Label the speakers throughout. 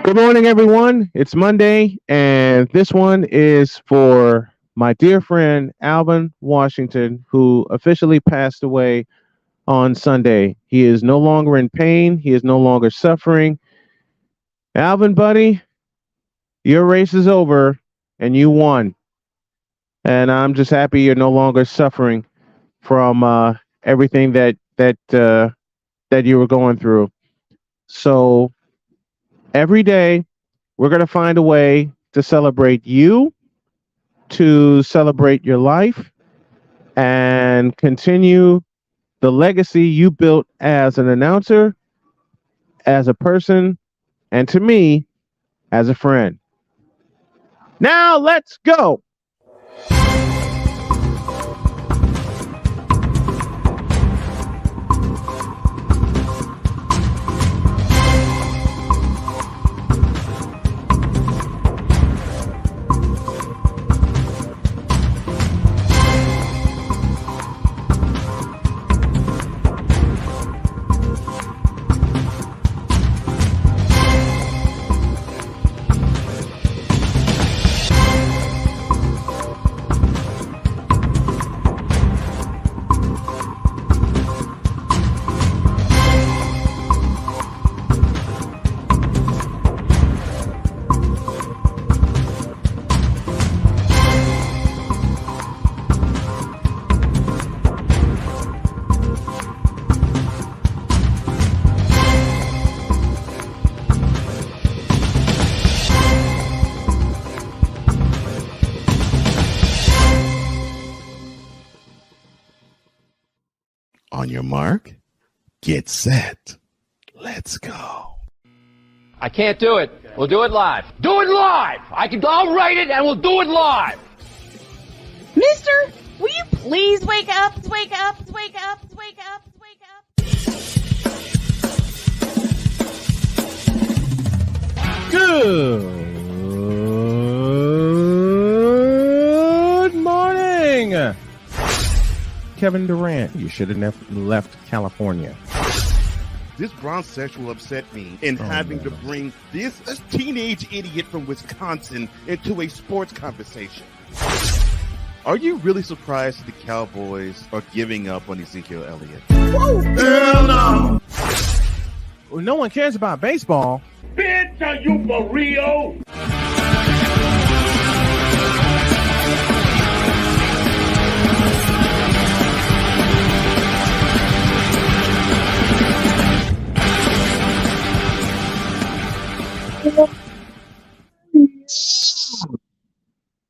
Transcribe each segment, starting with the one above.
Speaker 1: Good morning, everyone. It's Monday, and this one is for my dear friend Alvin Washington, who officially passed away on Sunday. He is no longer in pain, he is no longer suffering. Alvin, buddy, your race is over and you won. And I'm just happy you're no longer suffering from everything that you were going through. So every day, we're going to find a way to celebrate you, to celebrate your life, and continue the legacy you built as an announcer, as a person, and to me, as a friend. Now let's go.
Speaker 2: On your mark, get set. Let's go.
Speaker 3: I can't do it. We'll do it live. Do it live! I'll write it and we'll do it live!
Speaker 4: Mister, will you please wake up, wake up, wake up, wake up, wake up?
Speaker 1: Good morning, Kevin Durant. You should have never left California.
Speaker 2: This Bronxexual will upset me in having to bring this teenage idiot from Wisconsin into a sports conversation. Are you really surprised that the Cowboys are giving up on Ezekiel Elliott?
Speaker 1: Whoa. Hell no! Well, no one cares about baseball.
Speaker 5: Bitch, are you for real?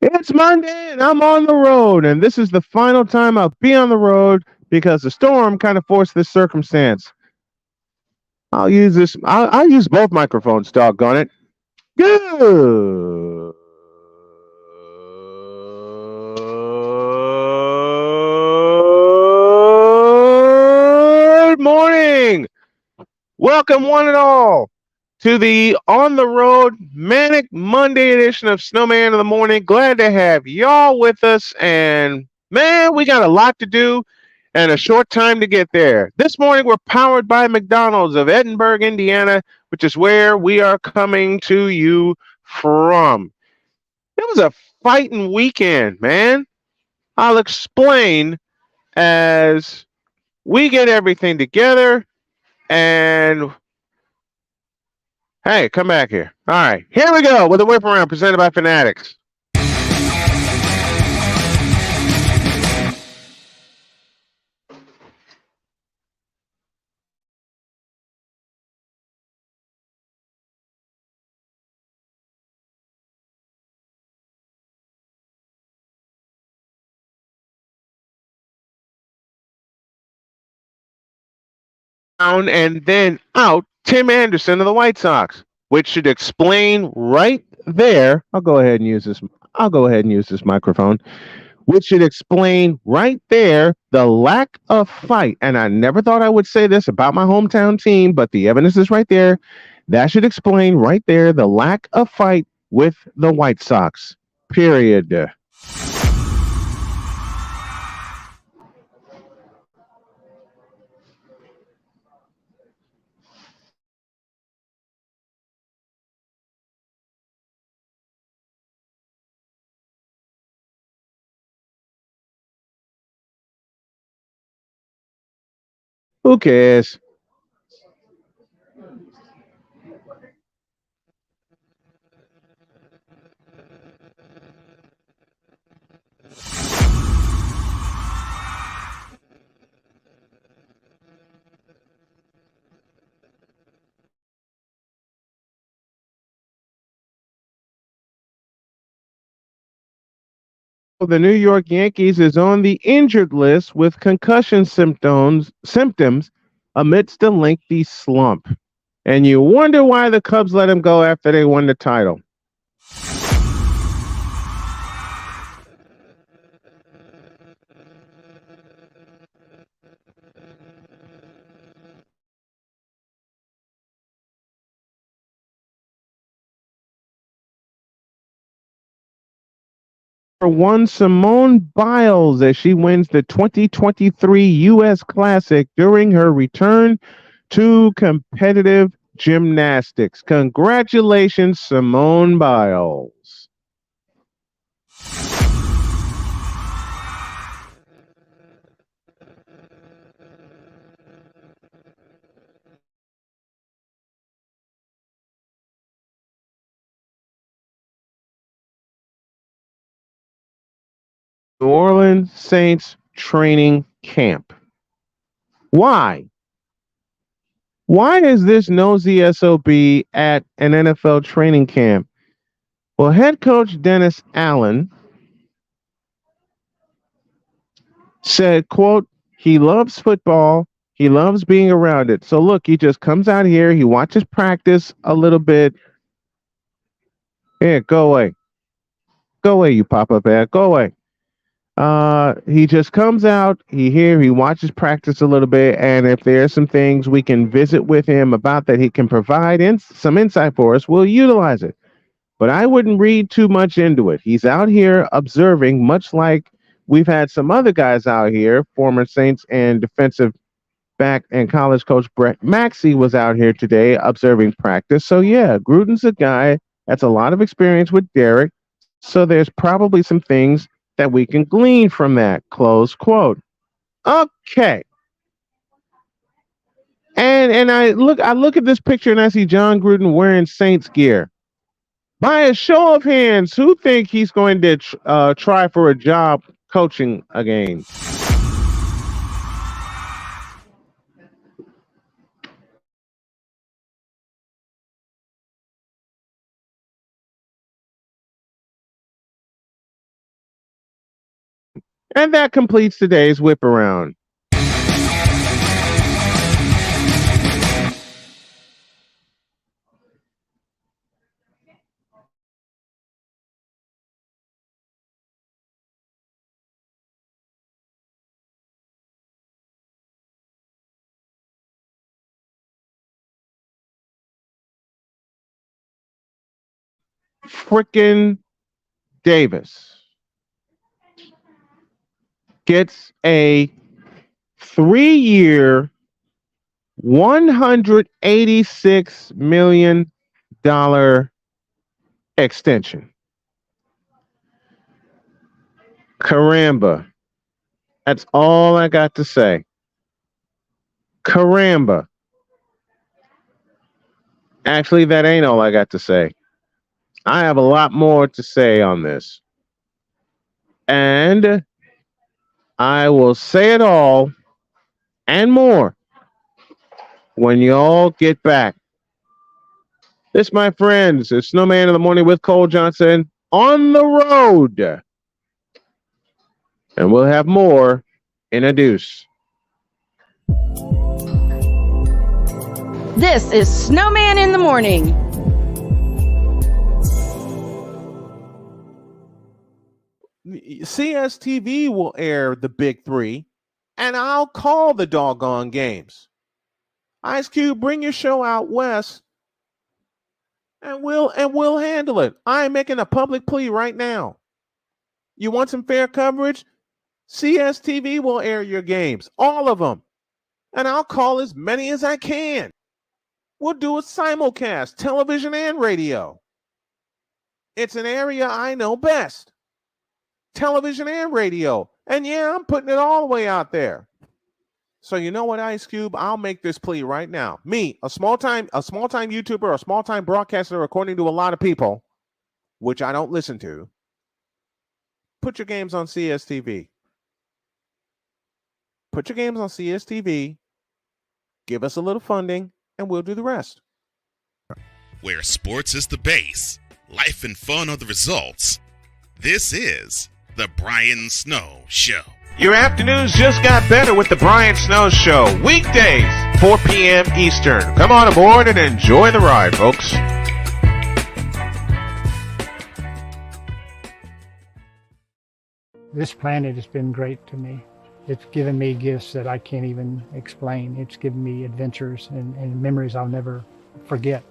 Speaker 1: It's Monday and I'm on the road, and this is the final time I'll be on the road because the storm kind of forced this circumstance. I'll use this. I'll use both microphones. Doggone it. Good morning. Welcome, one and all, to the On the Road Manic Monday edition of Snowman in the Morning. Glad to have y'all with us. And man, we got a lot to do and a short time to get there. This morning, we're powered by McDonald's of Edinburgh, Indiana, which is where we are coming to you from. It was a fighting weekend, man. I'll explain as we get everything together. And hey, come back here. All right, here we go with a whip around presented by Fanatics. Down and then out, Tim Anderson of the White Sox, which should explain right there. I'll go ahead and use this microphone, which should explain right there the lack of fight. And I never thought I would say this about my hometown team, but the evidence is right there. That should explain right there the lack of fight with the White Sox. Period. Who cares? The New York Yankees is on the injured list with concussion symptoms amidst a lengthy slump. And you wonder why the Cubs let him go after they won the title. For one Simone Biles as she wins the 2023 U.S. Classic during her return to competitive gymnastics. Congratulations, Simone Biles. New Orleans Saints training camp. Why? Why is this nosy SOB at an NFL training camp? Well, head coach Dennis Allen said, quote, he loves football. He loves being around it. So look, he just comes out here. He watches practice a little bit. Yeah, go away. Go away, you pop-up ad. Go away. He just comes out, he watches practice a little bit, and if there's some things we can visit with him about that he can provide some insight for us, we'll utilize it. But I wouldn't read too much into it. He's out here observing, much like we've had some other guys out here, former Saints and defensive back and college coach Brett Maxey was out here today observing practice. So yeah, Gruden's a guy that's a lot of experience with Derek. So there's probably some things that we can glean from that. Close quote. Okay. And I look at this picture and I see Jon Gruden wearing Saints gear. By a show of hands, who think he's going to try for a job coaching again? And that completes today's whip around. Frickin' Davis gets a 3-year, $186 million extension. Caramba. That's all I got to say. Caramba. Actually, that ain't all I got to say. I have a lot more to say on this. And I will say it all and more when y'all get back. This, my friends, is Snowman in the Morning with Cole Johnson on the road. And we'll have more in a deuce.
Speaker 4: This is Snowman in the Morning.
Speaker 1: CSTV will air the Big Three, and I'll call the doggone games. Ice Cube, bring your show out west, and we'll handle it. I'm making a public plea right now. You want some fair coverage? CSTV will air your games, all of them, and I'll call as many as I can. We'll do a simulcast, television and radio. It's an area I know best. Television and radio. And yeah, I'm putting it all the way out there. So you know what, Ice Cube? I'll make this plea right now. Me, a small time YouTuber, a small time broadcaster, according to a lot of people, which I don't listen to. Put your games on CSTV. Put your games on CSTV. Give us a little funding, and we'll do the rest.
Speaker 6: Where sports is the base, life and fun are the results. This is the Brian Snow Show.
Speaker 1: Your afternoons just got better with the Brian Snow Show. Weekdays, 4 p.m. Eastern. Come on aboard and enjoy the ride, folks.
Speaker 7: This planet has been great to me. It's given me gifts that I can't even explain. It's given me adventures and memories I'll never forget.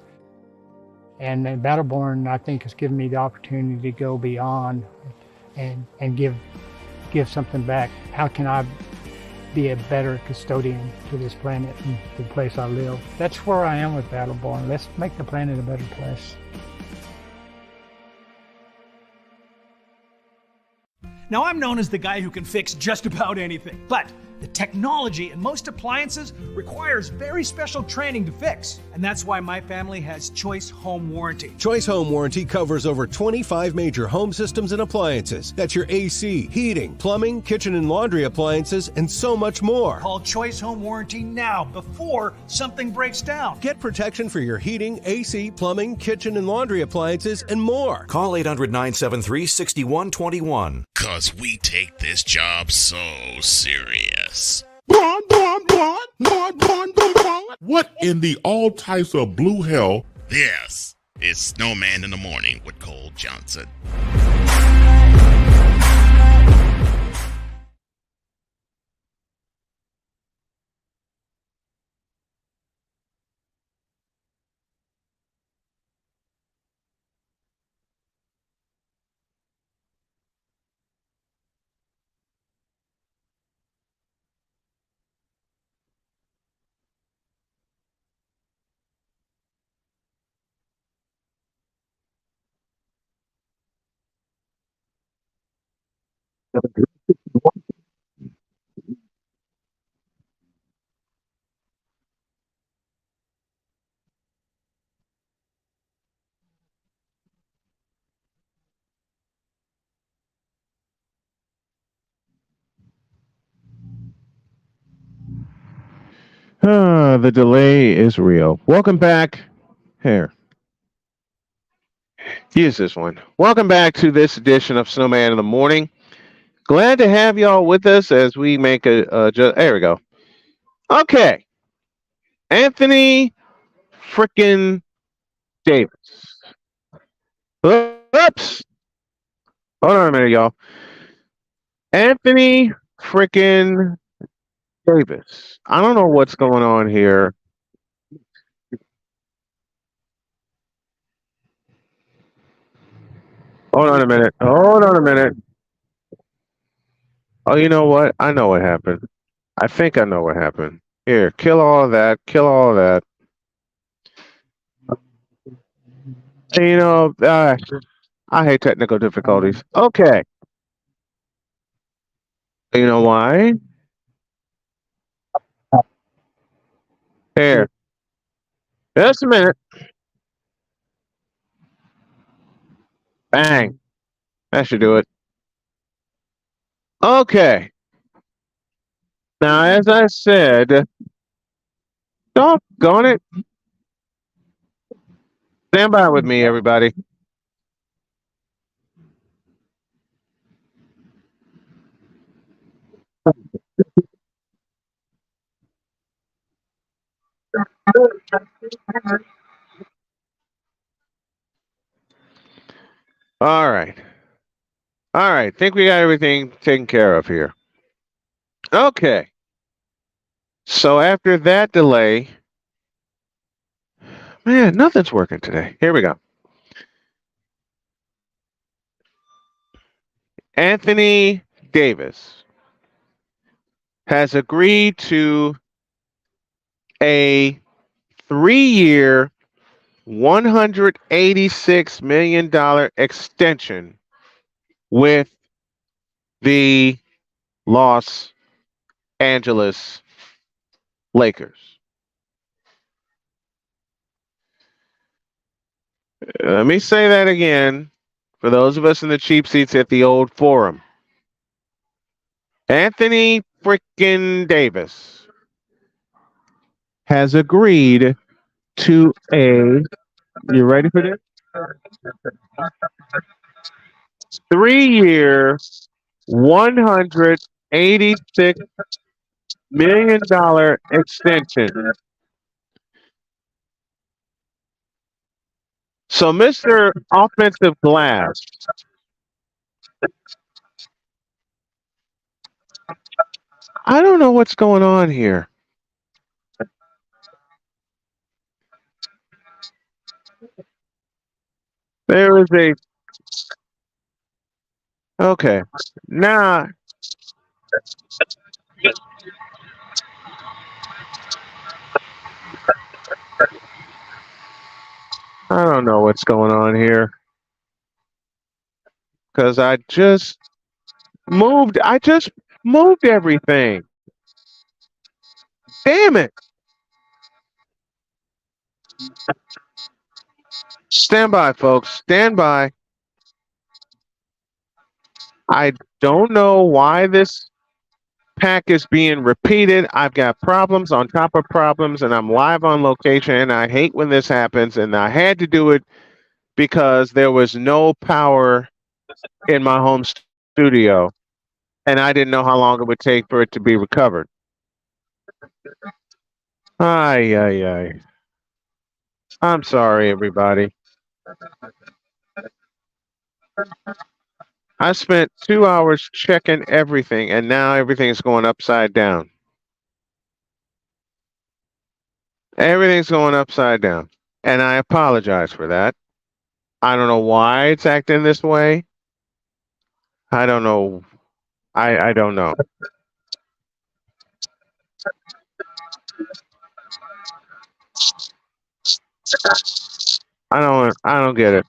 Speaker 7: And Battleborn, I think, has given me the opportunity to go beyond and give something back. How can I be a better custodian to this planet and the place I live? That's where I am with Battleborn. Let's make the planet a better place.
Speaker 8: Now, I'm known as the guy who can fix just about anything, but the technology in most appliances requires very special training to fix. And that's why my family has Choice Home Warranty.
Speaker 9: Choice Home Warranty covers over 25 major home systems and appliances. That's your AC, heating, plumbing, kitchen and laundry appliances, and so much more.
Speaker 8: Call Choice Home Warranty now before something breaks down.
Speaker 9: Get protection for your heating, AC, plumbing, kitchen and laundry appliances, and more.
Speaker 10: Call 800-973-6121.
Speaker 6: 'Cause we take this job so serious.
Speaker 11: What in the all types of blue hell?
Speaker 6: This is Snowman in the Morning with Cole Johnson.
Speaker 1: The delay is real. Welcome back. Here. Use this one. Welcome back to this edition of Snowman in the Morning. Glad to have y'all with us as we make there we go. Okay. Anthony frickin' Davis. Oops. Hold on a minute, y'all. Anthony frickin' Davis. I don't know what's going on here. Hold on a minute. Hold on a minute. Oh, you know what? I know what happened. I think I know what happened. Here, kill all of that. Kill all of that. And, you know, I hate technical difficulties. Okay. You know why? Here. Just a minute. Bang. That should do it. Okay. Now, as I said, doggone it. Stand by with me, everybody. All right. All right. Think we got everything taken care of here. Okay. So after that delay, man, nothing's working today. Here we go. Anthony Davis has agreed to a 3-year, $186 million extension with the Los Angeles Lakers. Let me say that again for those of us in the cheap seats at the old forum. Anthony frickin' Davis has agreed to a, you ready for this? 3-year, $186 million extension. So, Mr. Offensive Glass, I don't know what's going on here. There is a, okay. Now, I don't know what's going on here. Because I just moved everything. Damn it. Stand by, folks. Stand by. I don't know why this pack is being repeated. I've got problems on top of problems, and I'm live on location, and I hate when this happens. And I had to do it because there was no power in my home studio, and I didn't know how long it would take for it to be recovered. Ay, ay, ay. I'm sorry, everybody. I spent 2 hours checking everything, and now everything's going upside down. Everything's going upside down. And I apologize for that. I don't know why it's acting this way. I don't know. I don't know. I don't get it.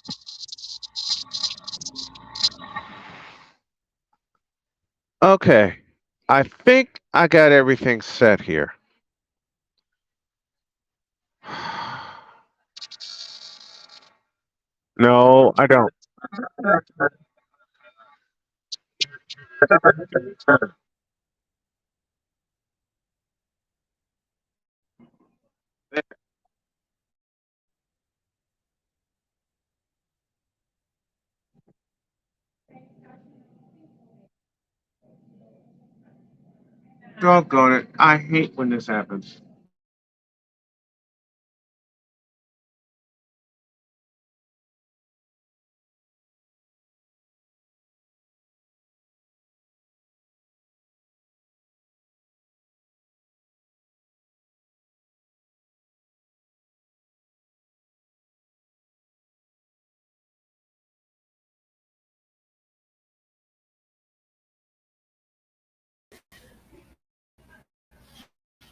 Speaker 1: Okay. I think I got everything set here. No, I don't. Doggone it. I hate when this happens.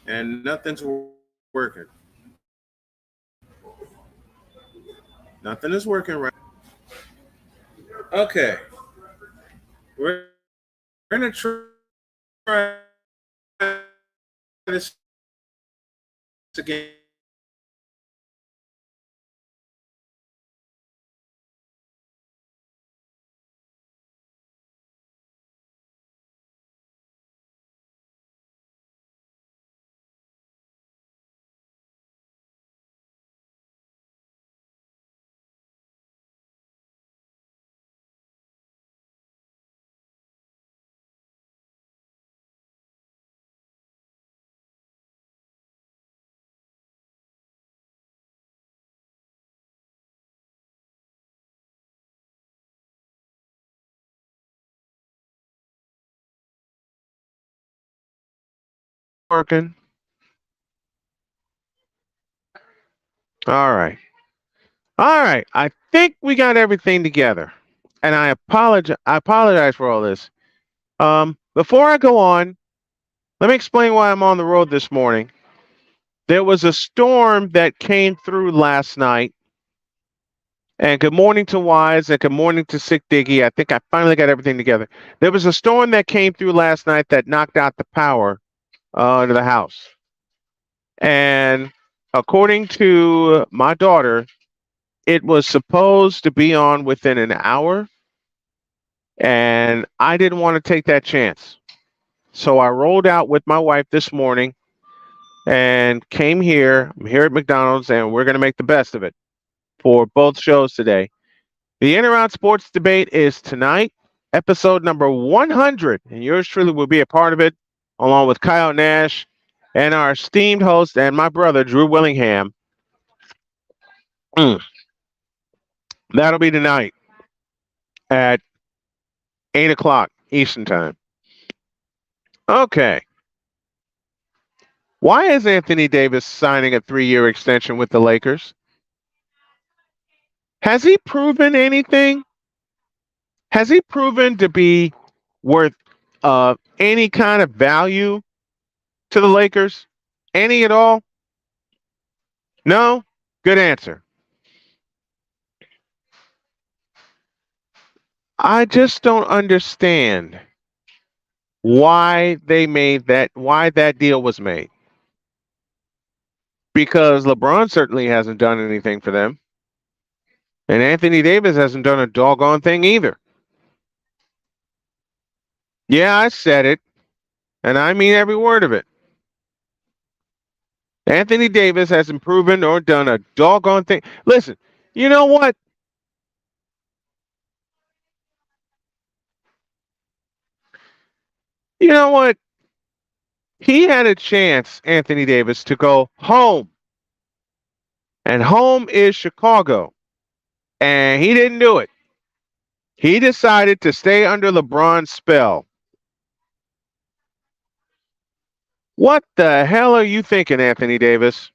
Speaker 1: And nothing's working. Nothing is working right. Okay. We're going to try this again. Working. All right. All right. I think we got everything together. And I apologize for all this. Before I go on, let me explain why I'm on the road this morning. There was a storm that came through last night. And good morning to Wise and good morning to Sick Diggy. I think I finally got everything together. There was a storm that came through last night that knocked out the power to the house. And according to my daughter, it was supposed to be on within an hour, and I didn't want to take that chance. So I rolled out with my wife this morning and came here. I'm here at McDonald's, and we're going to make the best of it for both shows today. The In and Around Sports Debate is tonight, episode number 100, and yours truly will be a part of it, along with Kyle Nash and our esteemed host and my brother, Drew Willingham. That'll be tonight at 8 o'clock Eastern Time. Okay. Why is Anthony Davis signing a 3-year extension with the Lakers? Has he proven anything? Has he proven to be worth any kind of value to the Lakers? Any at all? No? Good answer. I just don't understand why that deal was made. Because LeBron certainly hasn't done anything for them. And Anthony Davis hasn't done a doggone thing either. Yeah, I said it. And I mean every word of it. Anthony Davis hasn't proven or done a doggone thing. Listen, you know what? You know what? He had a chance, Anthony Davis, to go home. And home is Chicago. And he didn't do it. He decided to stay under LeBron's spell. What the hell are you thinking, Anthony Davis?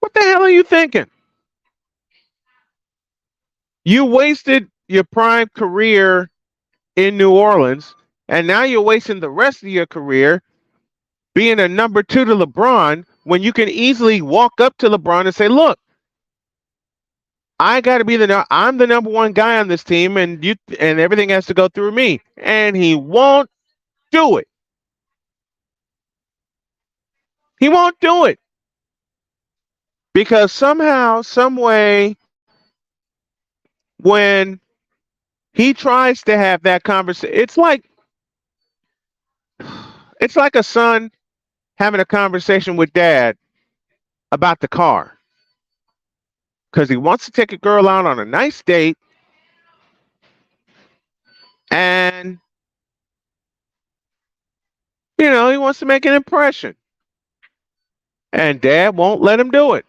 Speaker 1: What the hell are you thinking? You wasted your prime career in New Orleans, and now you're wasting the rest of your career being a number 2 to LeBron when you can easily walk up to LeBron and say, look, I'm the number 1 guy on this team, and everything has to go through me. And he won't do it. He won't do it. Because somehow, some way, when he tries to have that conversation, it's like a son having a conversation with dad about the car. Because he wants to take a girl out on a nice date, and he wants to make an impression. And dad won't let him do it.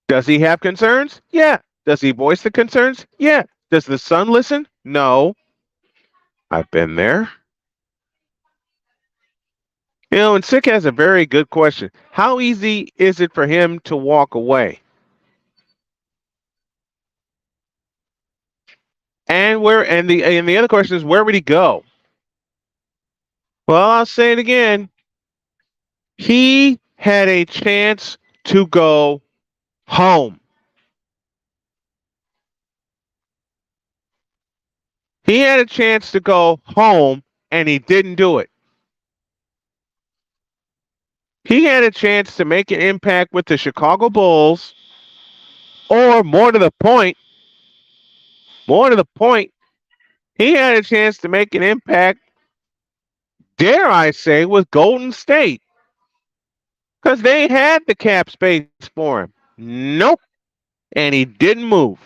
Speaker 1: Does he have concerns? Yeah. Does he voice the concerns? Yeah. Does the son listen? No. I've been there. And Sick has a very good question. How easy is it for him to walk away? And the other question is, where would he go? Well, I'll say it again. He had a chance to go home. He had a chance to go home, and he didn't do it. He had a chance to make an impact with the Chicago Bulls, or more to the point, he had a chance to make an impact, dare I say, with Golden State. Because they had the cap space for him. Nope. And he didn't move.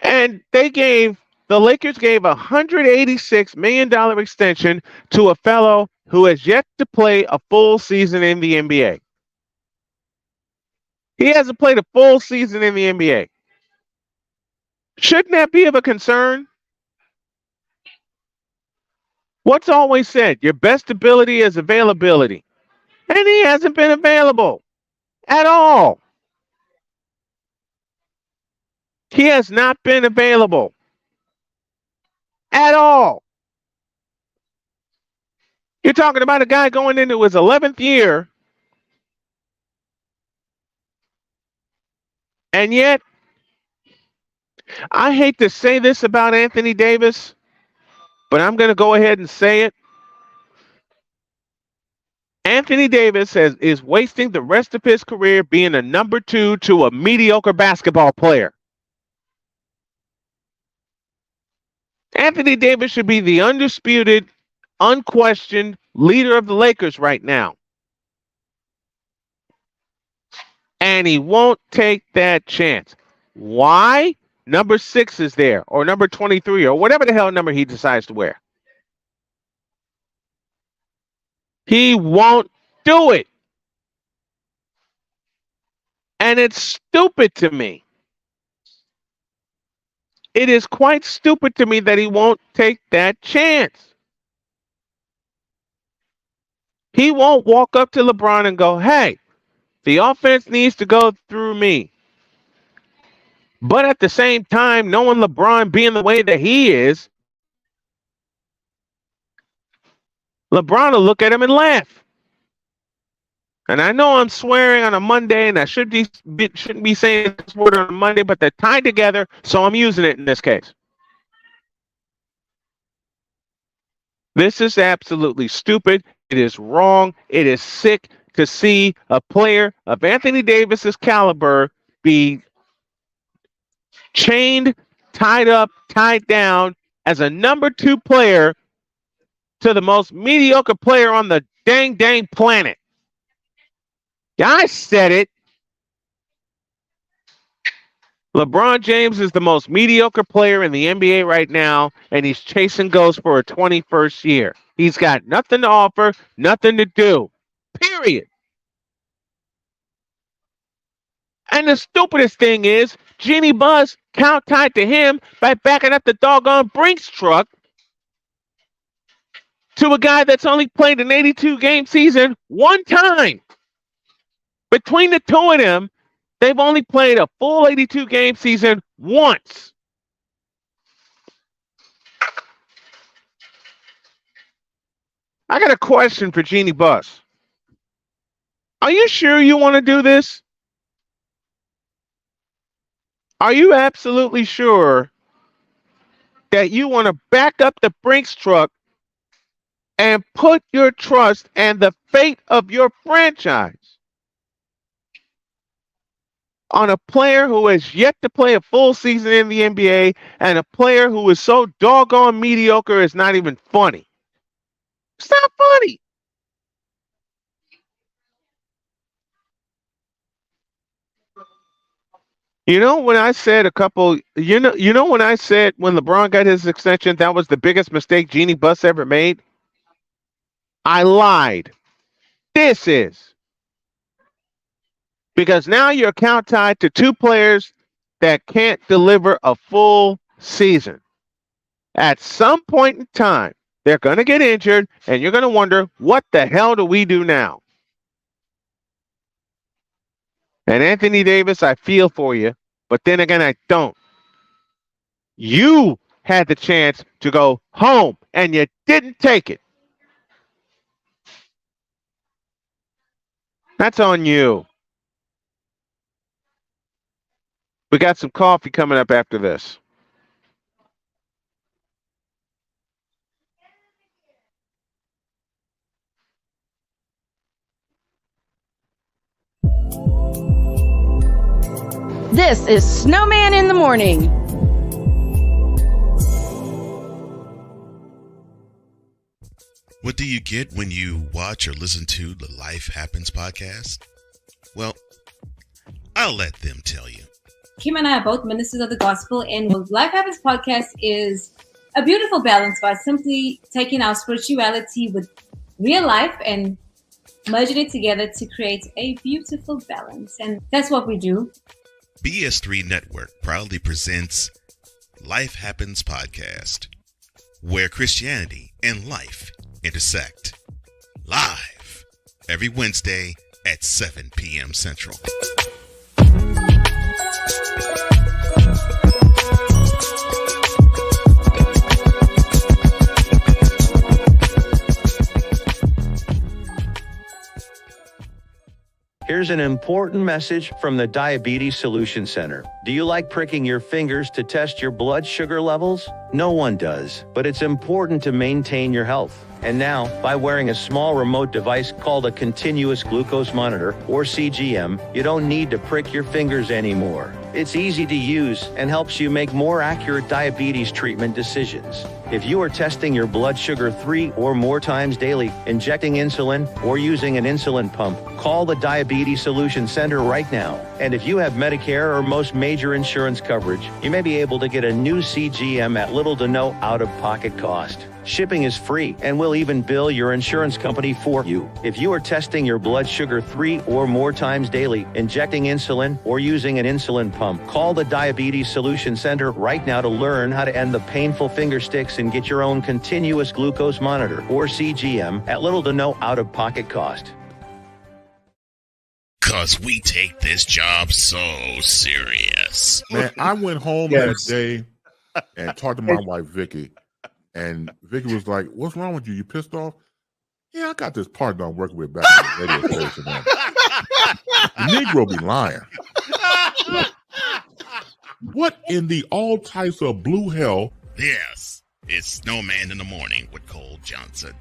Speaker 1: And the Lakers gave a $186 million extension to a fellow who has yet to play a full season in the NBA. He hasn't played a full season in the NBA. Shouldn't that be of a concern? What's always said? Your best ability is availability. And he hasn't been available at all. He has not been available at all. You're talking about a guy going into his 11th year, and yet, I hate to say this about Anthony Davis, but I'm going to go ahead and say it. Anthony Davis is wasting the rest of his career being a number 2 to a mediocre basketball player. Anthony Davis should be the undisputed, unquestioned leader of the Lakers right now. And he won't take that chance. Why? Number 6 is there, or number 23, or whatever the hell number he decides to wear. He won't do it. And it's stupid to me. It is quite stupid to me that he won't take that chance. He won't walk up to LeBron and go, hey, the offense needs to go through me. But at the same time, knowing LeBron being the way that he is, LeBron will look at him and laugh. And I know I'm swearing on a Monday, and I shouldn't be saying this word on a Monday, but they're tied together, so I'm using it in this case. This is absolutely stupid. It is wrong. It is sick to see a player of Anthony Davis's caliber be chained, tied up, tied down as a number 2 player to the most mediocre player on the dang planet. Yeah, I said it. LeBron James is the most mediocre player in the NBA right now, and he's chasing ghosts for a 21st year. He's got nothing to offer, nothing to do. Period. And the stupidest thing is, Jeannie Buss count-tied to him by backing up the doggone Brinks truck to a guy that's only played an 82-game season one time. Between the two of them, they've only played a full 82-game season once. I got a question for Jeannie Buss. Are you sure you want to do this? Are you absolutely sure that you want to back up the Brinks truck and put your trust and the fate of your franchise on a player who has yet to play a full season in the NBA and a player who is so doggone mediocre it's not even funny? It's not funny. You know when I said when I said when LeBron got his extension, that was the biggest mistake Jeannie Buss ever made? I lied. This is. Because now you're count tied to 2 players that can't deliver a full season. At some point in time, they're going to get injured, and you're going to wonder, what the hell do we do now? And Anthony Davis, I feel for you, but then again, I don't. You had the chance to go home, and you didn't take it. That's on you. We got some coffee coming up after this.
Speaker 4: This is Snowman in the Morning.
Speaker 6: What do you get when you watch or listen to the Life Happens podcast? Well, I'll let them tell you.
Speaker 10: Kim and I are both ministers of the gospel, and the Life Happens podcast is a beautiful balance by simply taking our spirituality with real life and merging it together to create a beautiful balance. And that's what we do.
Speaker 6: BS3 Network proudly presents Life Happens podcast, where Christianity and life intersect. Live every Wednesday at 7 p.m. Central.
Speaker 12: Here's Here's an important message from the Diabetes Solution Center. Do you like pricking your fingers to test your blood sugar levels? No one does, but it's important to maintain your health. And now, by wearing a small remote device called a continuous glucose monitor, or CGM, you don't need to prick your fingers anymore. It's easy to use and helps you make more accurate diabetes treatment decisions. If you are testing your blood sugar 3 or more times daily, injecting insulin, or using an insulin pump, call the Diabetes Solution Center right now. And if you have Medicare or most major insurance coverage, you may be able to get a new CGM at little to no out-of-pocket cost. Shipping is free, and we'll even bill your insurance company for you. If you are testing your blood sugar 3 or more times daily, injecting insulin, or using an insulin pump, call the Diabetes Solution Center right now to learn how to end the painful finger sticks and get your own continuous glucose monitor, or CGM, at little to no out-of-pocket cost.
Speaker 6: 'Cause we take this job so serious.
Speaker 11: Man, I went home that day and talked to my wife, Vicky. And Vicky was like, "What's wrong with you? You pissed off?" "Yeah, I got this partner I'm working with back in the radio station. Man. The Negro be lying." What in the all types of blue hell?
Speaker 6: Yes, it's Snowman in the Morning with Cole Johnson.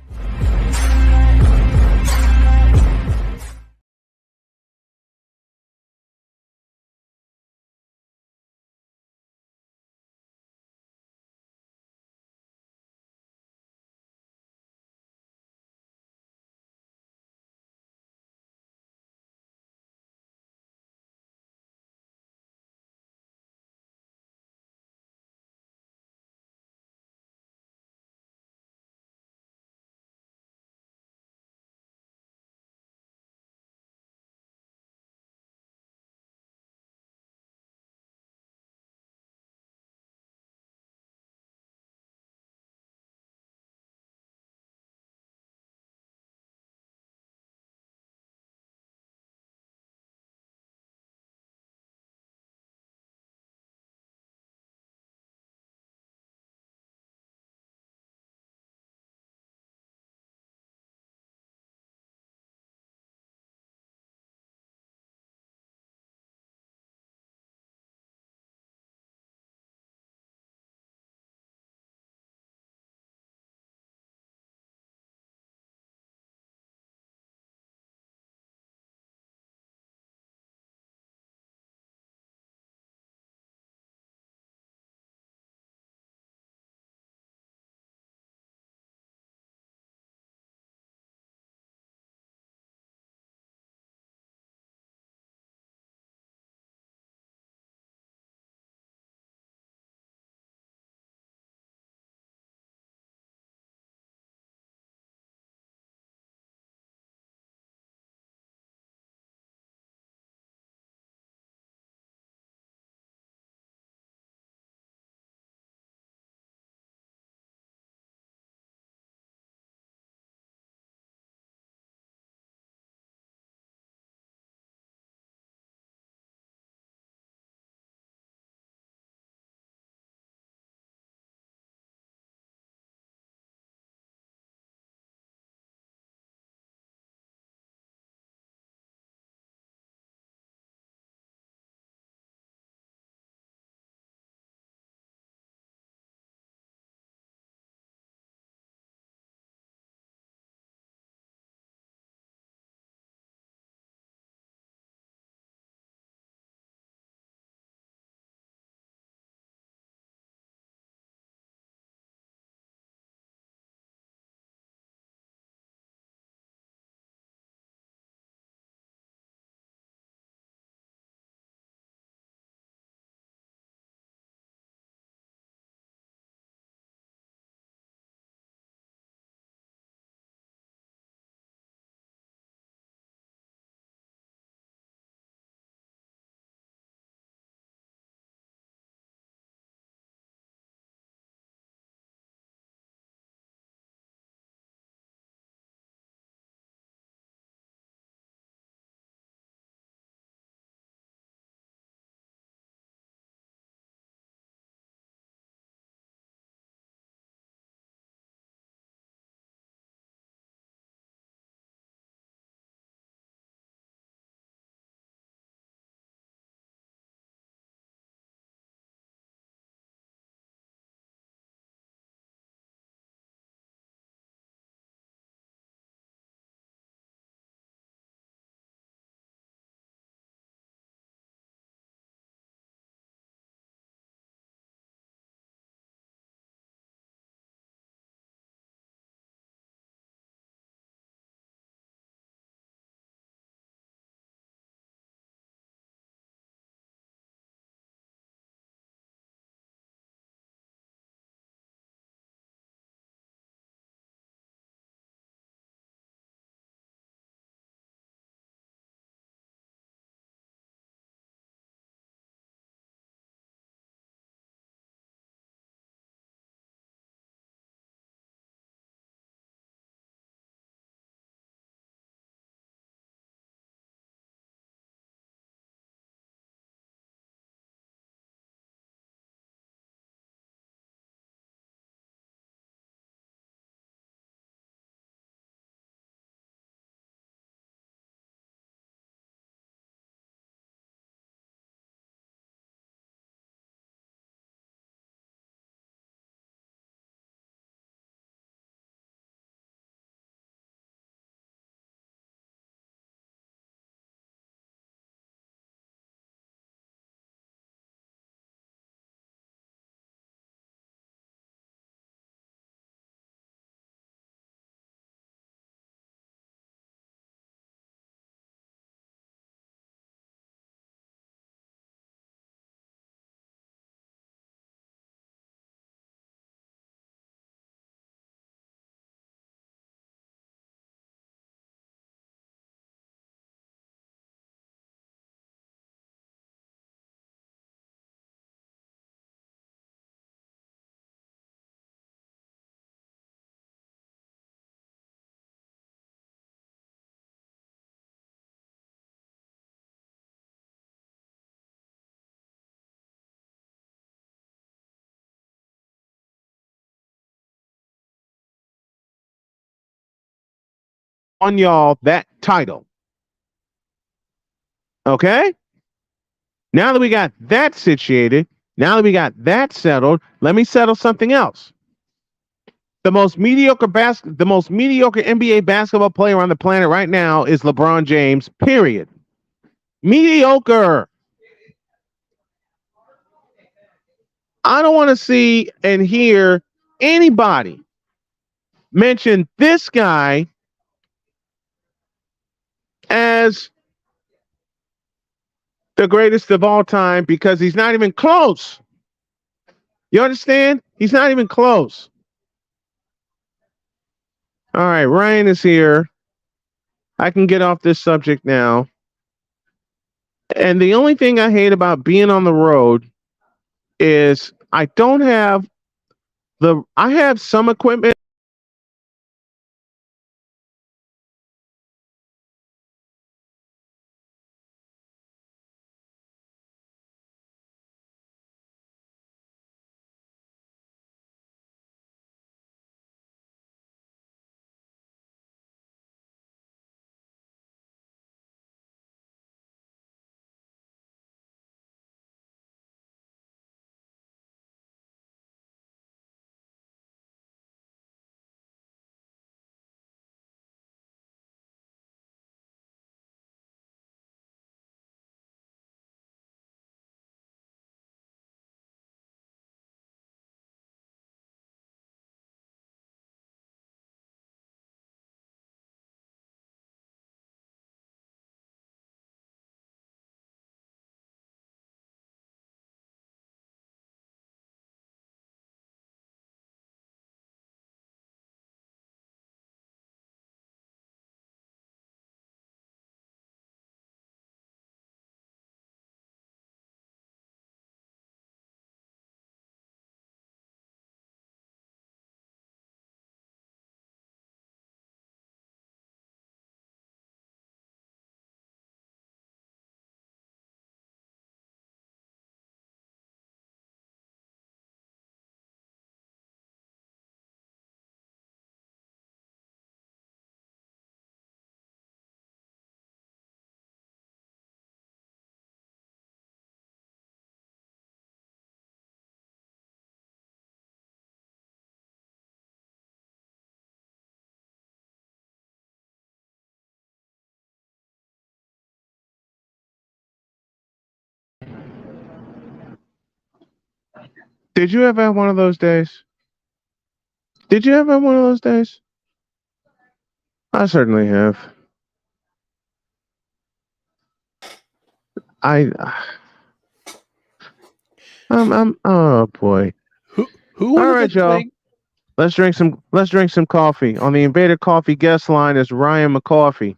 Speaker 1: on y'all that title. Okay? Now that we got that situated, now that we got that settled, let me settle something else. The most mediocre NBA basketball player on the planet right now is LeBron James, period. Mediocre. I don't want to see and hear anybody mention this guy as the greatest of all time because he's not even close. You understand? He's not even close. All right, Ryan is here. I can get off this subject now. And the only thing I hate about being on the road is I have some equipment. Did you ever have one of those days? Did you ever have one of those days? I certainly have. Oh boy.
Speaker 13: Who
Speaker 1: All right, y'all. Let's drink some coffee. On the Invader Coffee guest line is Ryan McCoffey,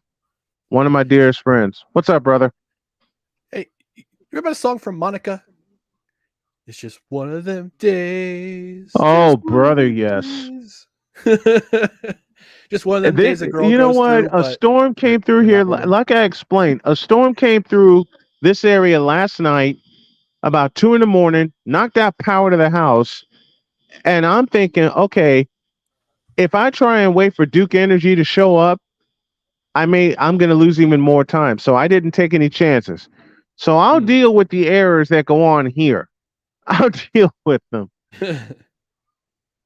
Speaker 1: one of my dearest friends. What's up, brother?
Speaker 13: Hey, you remember a song from Monica? It's just one of them days.
Speaker 1: Oh, brother, yes.
Speaker 13: Just one of them days a girl
Speaker 1: You know
Speaker 13: goes
Speaker 1: what?
Speaker 13: through,
Speaker 1: A storm came through here. Like I explained, a storm came through this area last night about 2 a.m, knocked out power to the house. And I'm thinking, okay, if I try and wait for Duke Energy to show up, I'm going to lose even more time. So I didn't take any chances. So I'll deal with the errors that go on here. I'll deal with them. Let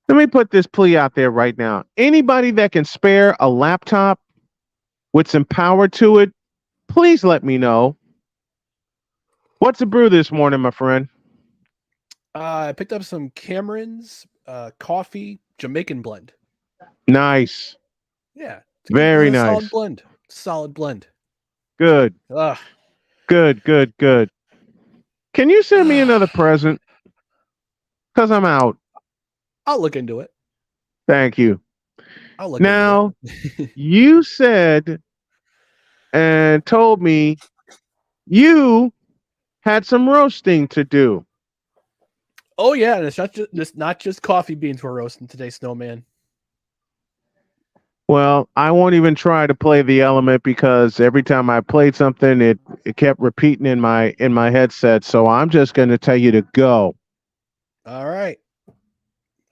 Speaker 1: me put this plea out there right now. Anybody that can spare a laptop with some power to it, please let me know. What's the brew this morning, my friend?
Speaker 13: I picked up some Cameron's coffee Jamaican blend.
Speaker 1: Nice.
Speaker 13: Yeah.
Speaker 1: Very nice.
Speaker 13: Solid blend.
Speaker 1: Good. Good. Can you send me another present? Because I'm out.
Speaker 13: I'll look into it.
Speaker 1: Thank you.
Speaker 13: I'll look
Speaker 1: now,
Speaker 13: into it.
Speaker 1: You said and told me you had some roasting to do.
Speaker 13: Oh yeah, and it's not just coffee beans we're roasting today, Snowman.
Speaker 1: Well, I won't even try to play the element because every time I played something, it kept repeating in my headset. So I'm just going to tell you to go.
Speaker 13: All right,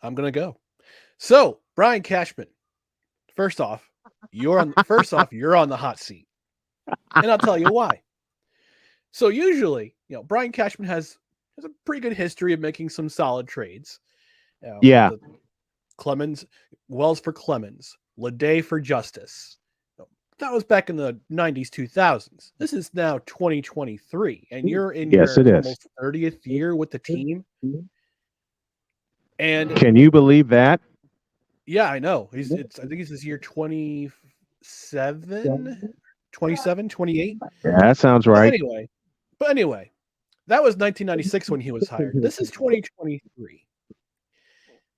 Speaker 13: I'm going to go. So Brian Cashman, first off, First off, you're on the hot seat, and I'll tell you why. So usually, Brian Cashman has a pretty good history of making some solid trades.
Speaker 1: Yeah.
Speaker 13: Clemens, Wells for Clemens, Leday for Justice. That was back in the 90s, 2000s. This is now 2023, and you're in your almost 30th year with the team. And
Speaker 1: can you believe that?
Speaker 13: Yeah, I know. I think it's his year 27, 28.
Speaker 1: Yeah, that sounds right.
Speaker 13: But anyway, that was 1996 when he was hired. This is 2023.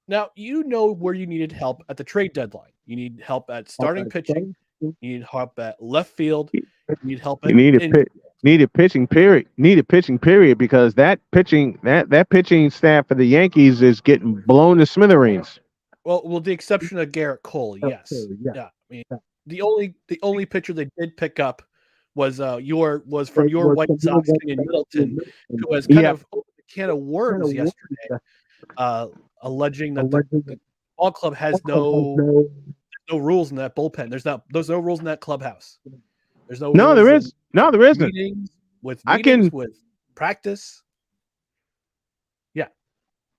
Speaker 13: Now, you know where you needed help at the trade deadline. You need help at starting pitching. You need help at left field. You need help at
Speaker 1: needed pitching period. Needed pitching period because that pitching staff for the Yankees is getting blown to smithereens.
Speaker 13: Well, with the exception of Garrett Cole, yes. Yeah. I mean, the only pitcher they did pick up was from your White Sox, Kenyon Middleton, who has kind of opened a can of worms yesterday, alleging that the ball club has no rules in that bullpen. There's no rules in that clubhouse. There's no rules
Speaker 1: there is. No, there isn't.
Speaker 13: With practice. Yeah.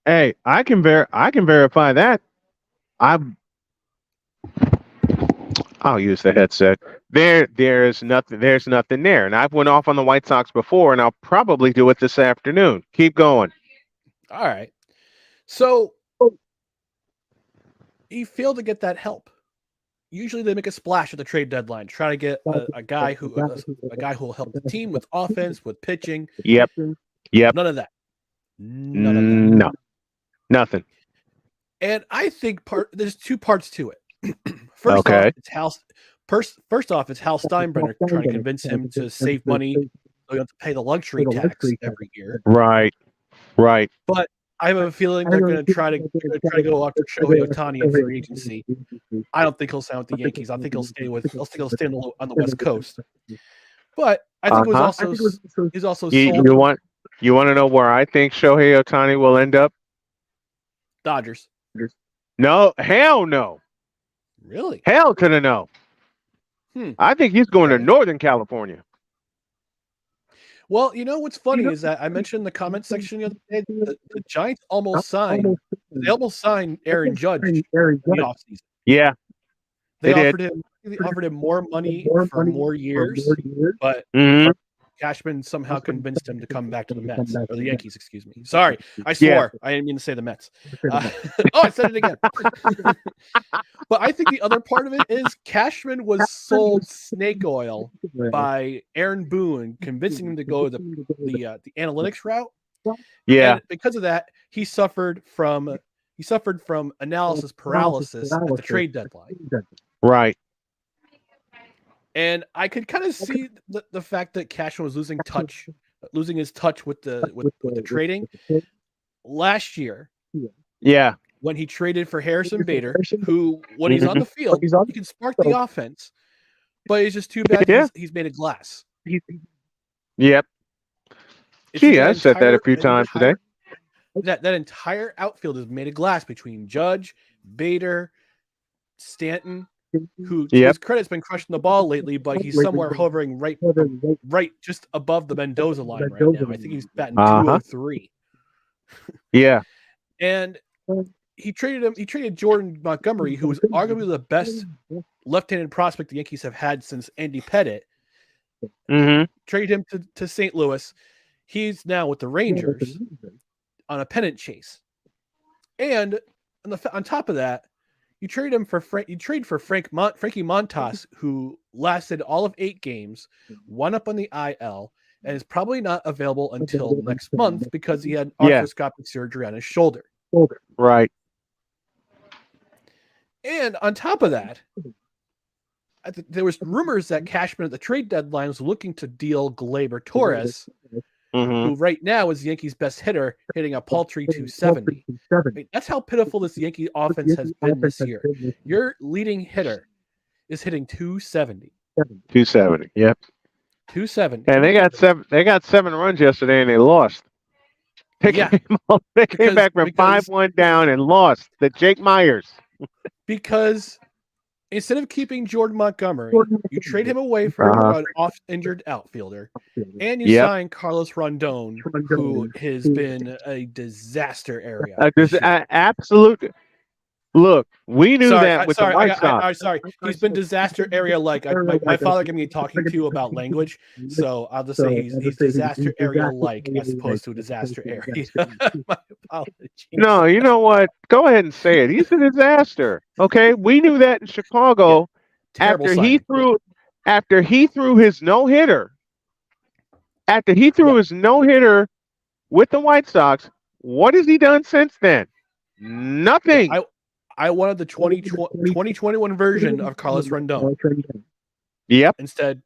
Speaker 1: Hey, I can verify that. I'll use the headset. There's nothing there. And I've went off on the White Sox before, and I'll probably do it this afternoon. Keep going.
Speaker 13: All right. So he failed to get that help. Usually they make a splash at the trade deadline, try to get a guy who will help the team with offense, with pitching.
Speaker 1: Yep.
Speaker 13: None of that.
Speaker 1: No. Nothing.
Speaker 13: And I think there's two parts to it. First off, it's Hal Steinbrenner trying to convince him to save money so you have to pay the luxury tax every year.
Speaker 1: Right.
Speaker 13: But I have a feeling they're going to try to go after Shohei Ohtani in free agency. I don't think he'll sign with the Yankees. I think he'll stay on the West Coast. But I think he's also sold.
Speaker 1: You want to know where I think Shohei Ohtani will end up?
Speaker 13: Dodgers.
Speaker 1: No, hell no.
Speaker 13: Really?
Speaker 1: Hell to the no. I think he's going to Northern California.
Speaker 13: Well, you know what's funny is that I mentioned in the comment section the other day the Giants almost signed Aaron Judge in the offseason.
Speaker 1: Yeah.
Speaker 13: They offered him more money for more years, but Cashman somehow convinced him to come back to the Mets or the Yankees. Excuse me. Sorry, I swore. Yeah. I didn't mean to say the Mets. I said it again. But I think the other part of it is Cashman was sold snake oil by Aaron Boone, convincing him to go the analytics route.
Speaker 1: Yeah.
Speaker 13: And because of that, he suffered from analysis paralysis at the trade deadline.
Speaker 1: Right.
Speaker 13: And I could kind of see the fact that Cashman was losing his touch with the trading last year.
Speaker 1: Yeah.
Speaker 13: When he traded for Harrison Bader, who, when he's on the field, he can spark the offense, but it's just too bad he's made of glass.
Speaker 1: Yep. Gee, I said that a few times today.
Speaker 13: That entire outfield is made of glass between Judge, Bader, Stanton, who to his credit's been crushing the ball lately, but he's somewhere hovering right just above the Mendoza line right now. I think he's batting 203.
Speaker 1: Yeah.
Speaker 13: And he traded Jordan Montgomery, who was arguably the best left-handed prospect the Yankees have had since Andy Pettitte. Traded him to St. Louis. He's now with the Rangers on a pennant chase. And on top of that, you trade him for Frankie Montas, who lasted all of 8 games, won up on the IL, and is probably not available until next month because he had arthroscopic surgery on his shoulder.
Speaker 1: Right.
Speaker 13: And on top of that, there was rumors that Cashman at the trade deadline was looking to deal Gleyber Torres, who right now is the Yankees' best hitter, hitting a paltry 270. I mean, that's how pitiful this Yankee offense has been this year. Your leading hitter is hitting 270.
Speaker 1: 270. Yep.
Speaker 13: 270.
Speaker 1: And they got 7 runs yesterday, and they lost. They came back from 5-1 down and lost. The Jake Myers.
Speaker 13: Because instead of keeping Jordan Montgomery, you trade him away for an off-injured outfielder, and you sign Carlos Rondon, who has been a disaster area.
Speaker 1: Absolute. Look, we knew that with the White Sox.
Speaker 13: Sorry, he's been disaster area like my father gave me a talking to about language, so I'll just say he's disaster area like as opposed to a disaster area. My apologies.
Speaker 1: No, you know what? Go ahead and say it. He's a disaster. Okay, we knew that in Chicago after he threw his no hitter. After he threw his no hitter with the White Sox, what has he done since then? Nothing.
Speaker 13: I wanted the 2021 version of Carlos Rondon.
Speaker 1: Yep.
Speaker 13: Instead,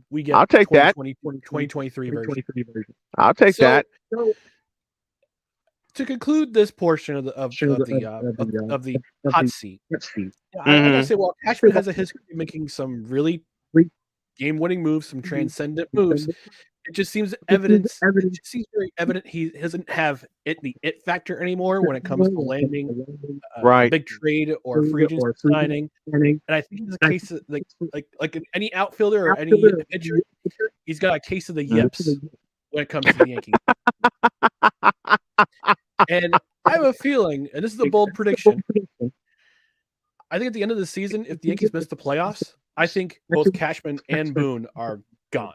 Speaker 13: we get
Speaker 1: I'll take that
Speaker 13: 2023 version.
Speaker 1: I'll take that.
Speaker 13: To conclude this portion of the hot seat, I gotta say, well, Cashman has a history of making some really game-winning moves, some transcendent moves. It just seems evident. It just seems very evident he doesn't have the it factor anymore when it comes to landing a big trade or free agent signing. And I think it's a case of like any outfielder or any pitcher, he's got a case of the yips when it comes to the Yankees. And I have a feeling, and this is a bold prediction, I think at the end of the season, if the Yankees miss the playoffs, I think both Cashman and Boone are gone.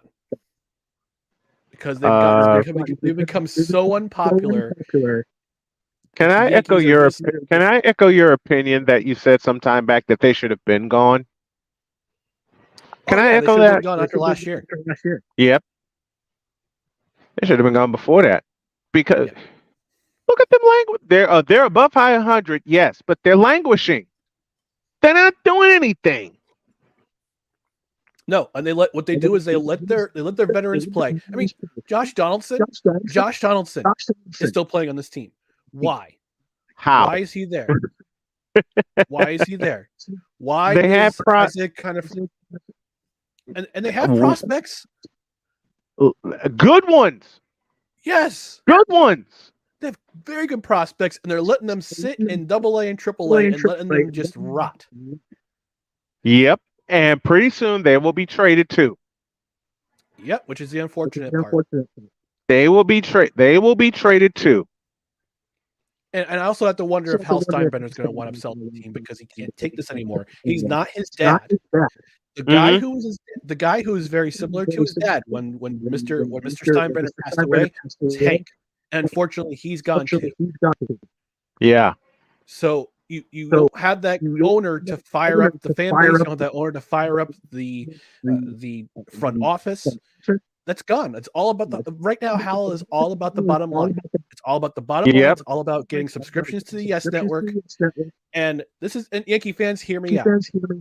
Speaker 13: Because they've become so unpopular.
Speaker 1: Can I echo your opinion that you said some time back that they should have been gone? Can I echo that?
Speaker 13: Gone after last year.
Speaker 1: Yep. They should have been gone before that. Because look at them language. They're above 500, yes, but they're languishing. They're not doing anything.
Speaker 13: No, and they let their veterans play. I mean, Josh Donaldson is still playing on this team. Why?
Speaker 1: How?
Speaker 13: Why is he there? Why is he there? Why
Speaker 1: they have
Speaker 13: Isaac kind of and they have prospects.
Speaker 1: Good ones.
Speaker 13: Yes.
Speaker 1: Good ones.
Speaker 13: They have very good prospects, and they're letting them sit in AA and AAA and letting them just rot.
Speaker 1: Yep. And pretty soon they will be traded too.
Speaker 13: Yep, which is the unfortunate part.
Speaker 1: They will be traded too.
Speaker 13: And I also have to wonder if Hal Steinbrenner is going to wind up selling the team because he can't take this anymore. He's not his dad. The guy who is very similar to his dad when Mr. Steinbrenner passed away was Hank. And unfortunately, he's gone too.
Speaker 1: Yeah.
Speaker 13: So you don't have that owner to fire up the fan base. You don't have that owner to fire up the front office. That's gone. It's all about right now. Hal is all about the bottom line. It's all about the bottom line. It's all about getting subscriptions to the Yes Network. And this is, and Yankee fans, hear me out.